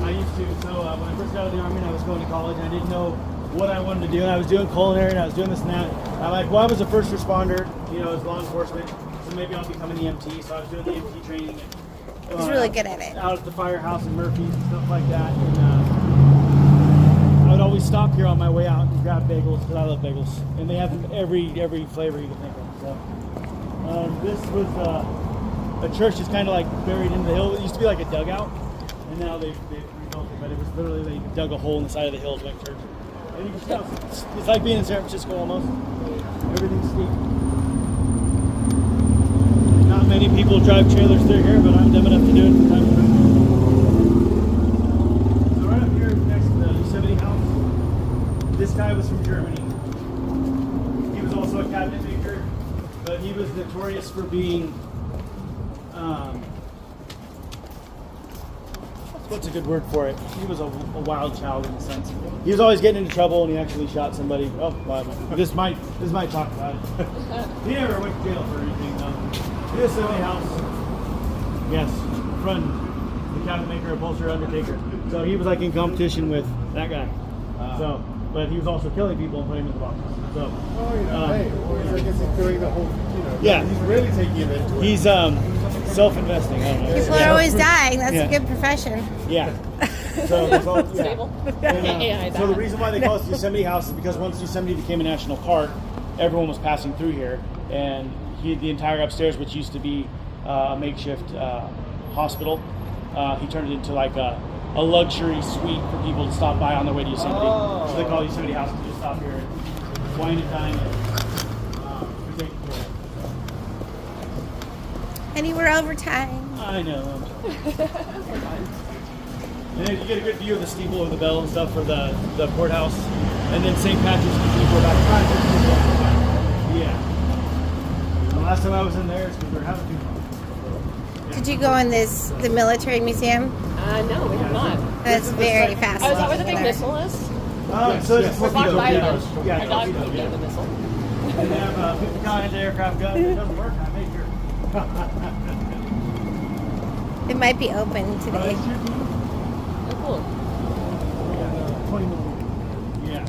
I used to, so when I first got out of the Army and I was going to college, and I didn't know what I wanted to do, and I was doing culinary, and I was doing this and that. I'm like, well, I was a first responder, as law enforcement, so maybe I'll become an EMT. So I was doing the EMT training. And, He's really good at it. Out at the firehouse in Murphy's and stuff like that. And I would always stop here on my way out and grab bagels, because I love bagels. And they have every flavor you can think of. So this was a church that's kind of like buried into the hill. It used to be like a dugout, and now they've rebuilt it. But it was literally, they dug a hole in the side of the hill to make church. And you can it's like being in San Francisco almost. Everything's steep. Not many people drive trailers through here, but I'm dumb enough to do it from time to time. So right up here next to the Yosemite house, this guy was from Germany. He was also a cabinet maker, but he was notorious for being, what's a good word for it? He was a wild child in a sense. He was always getting into trouble, and he actually shot somebody. Oh, well, this might talk about it. He never went to jail for anything, though. This is my house. Yes, friend, the cabinet maker, upholsterer, undertaker. So he was like in competition with that guy. So, but he was also killing people and putting them in the boxes. So, hey, or I guess he's doing the whole, yeah, he's really taking him into it. he's self-investing. I don't know. People are always dying. That's Yeah. a good profession. Yeah. So, it's all, yeah. Stable. And, AI so the reason why they call it the Yosemite House is because once Yosemite became a national park, everyone was passing through here, and the entire upstairs, which used to be a makeshift hospital, he turned it into like a luxury suite for people to stop by on their way to Yosemite. So they call it Yosemite House, to just stop here and wine and dine and take care of it. And you were over time. I know. And then you get a good view of the steeple of the bell and stuff for the courthouse. And then St. Patrick's Cathedral back. Yeah. The last time I was in there is because we were having too much. Did you go in the military museum? No, we have not. That's very Oh, is fascinating. that where the big there. missile is? So it's We're walking by torpedo. them. Yeah, Our dog torpedo, peeked yeah. at the missile. They have a 50-cal anti-aircraft gun. It doesn't work. I make sure. It might be open today. Oh, cool. 20 millimeter. Yeah.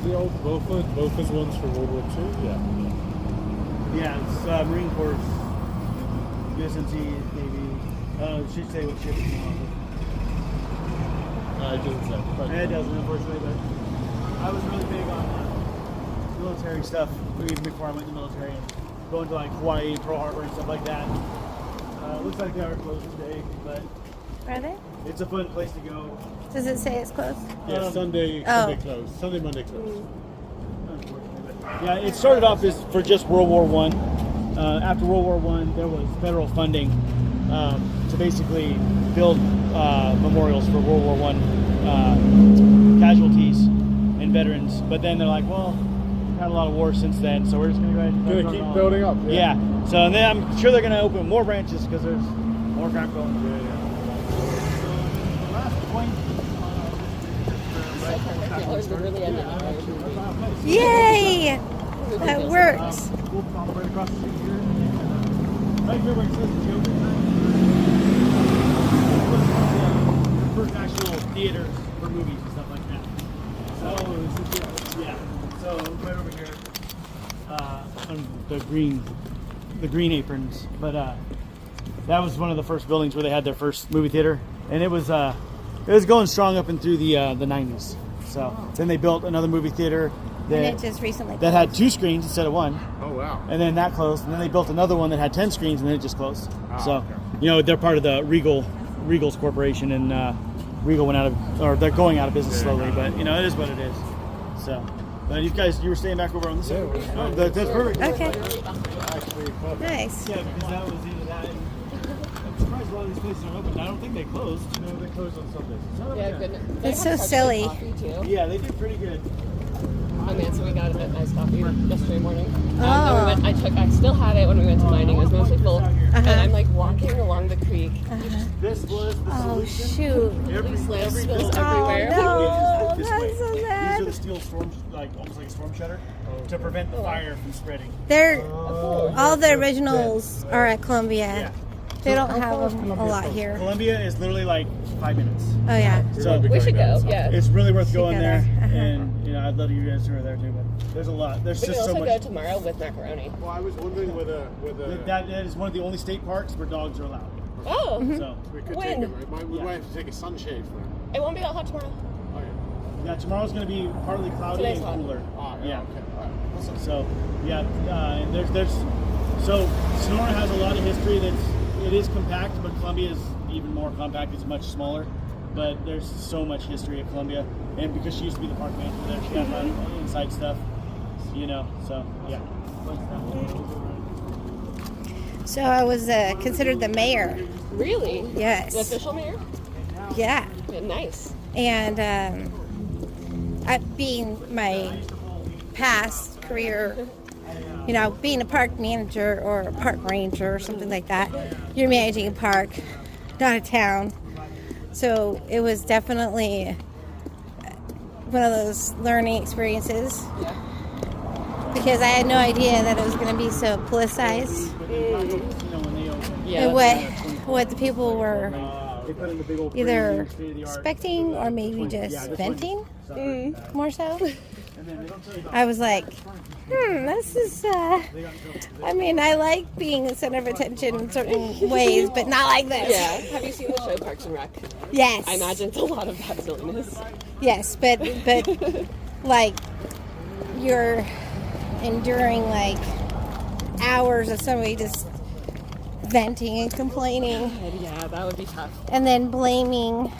The old Bofa's ones for World War II? Yeah. Yeah, it's Marine Corps, USMC, Navy. It should say what ship it's on. It doesn't say. It doesn't, unfortunately, but I was really big on military stuff even before I went to the military, and going to like Hawaii, Pearl Harbor, and stuff like that. Looks like they are closed today, but Are they? it's a fun place to go. Does it say it's closed? Yeah, Sunday closed. Sunday, Monday closed. Unfortunately, but yeah, it started off as for just World War I. After World War I, there was federal funding to basically build memorials for World War I casualties and veterans. But then they're like, well, we've had a lot of wars since then, so we're just going to go ahead and Gonna keep building up. Yeah. So and then I'm sure they're going to open more branches because there's more crap going. The last point. Or is it really ending? Yay! That works. We'll pop right across the street here. Right here where it says the Joker. The first actual theaters for movies and stuff like that. So, yeah. So, right over here, on the green aprons. But that was one of the first buildings where they had their first movie theater. And it was going strong up and through the 90s. So, then they built another movie theater And it just recently that had 2 screens instead of 1. Oh, wow. And then that closed, and then they built another one that had 10 screens, and then it just closed. So, okay. they're part of the Regal's corporation, and Regal went out of, or they're going out of business slowly, but it is what it is. So, but you were staying back over on this side. Oh, that's perfect. Okay. Actually, Nice. Yeah, because that was either that. And I'm surprised a lot of these places are open. I don't think they closed. No, they closed on Sundays. Yeah, goodness. They It's have so such silly. good coffee, too. Yeah, they do pretty good. Oh man, so we got a nice coffee yesterday morning. Oh. And I still had it when we went to mining. It was mostly full. And I'm like walking along the creek. This was the Oh, solution. shoot. Every Spills building everywhere. Oh, no. this That's way. so These sad. are the steel storm, like almost like a storm shutter, to prevent the fire from spreading. They're all the originals are at Columbia. Yeah. They don't have them a lot here. Columbia is literally like 5 minutes. Oh yeah. So We should go, yeah. it's really worth going go there. there. And you know, I'd love you guys who are there too. But there's a lot. There's We can just so also much. go tomorrow with macaroni. Well, I was wondering whether That is one of the only state parks where dogs are allowed. Oh, So we could When? take him. We might have to take a sunshade for him. it won't be that hot tomorrow. Oh, yeah. yeah, tomorrow's going to be partly cloudy Today's and hot. cooler. Ah, Yeah. Okay. All right. Awesome. So yeah, and there's so Sonora has a lot of history. It is compact, but Columbia is even more compact. It's much smaller, but there's so much history at Columbia, and because she used to be the park manager there, she got a lot of inside stuff, you know. So yeah. So I was considered the mayor. Really? Yes. The official mayor? Yeah. Yeah, nice. And being my past career, you know, being a park manager or a park ranger or something like that, you're managing a park, not a town. So it was definitely one of those learning experiences because I had no idea that it was going to be so politicized Yeah. and what the people were either expecting or maybe just venting more so. I was like, this is, I mean, I like being the center of attention in certain ways, but not like this. Yeah. Have you seen the show Parks and Rec? Yes. I imagine it's a lot of that silliness. Yes, but like, you're enduring like hours of somebody just venting and complaining Yeah, that would be tough. and then blaming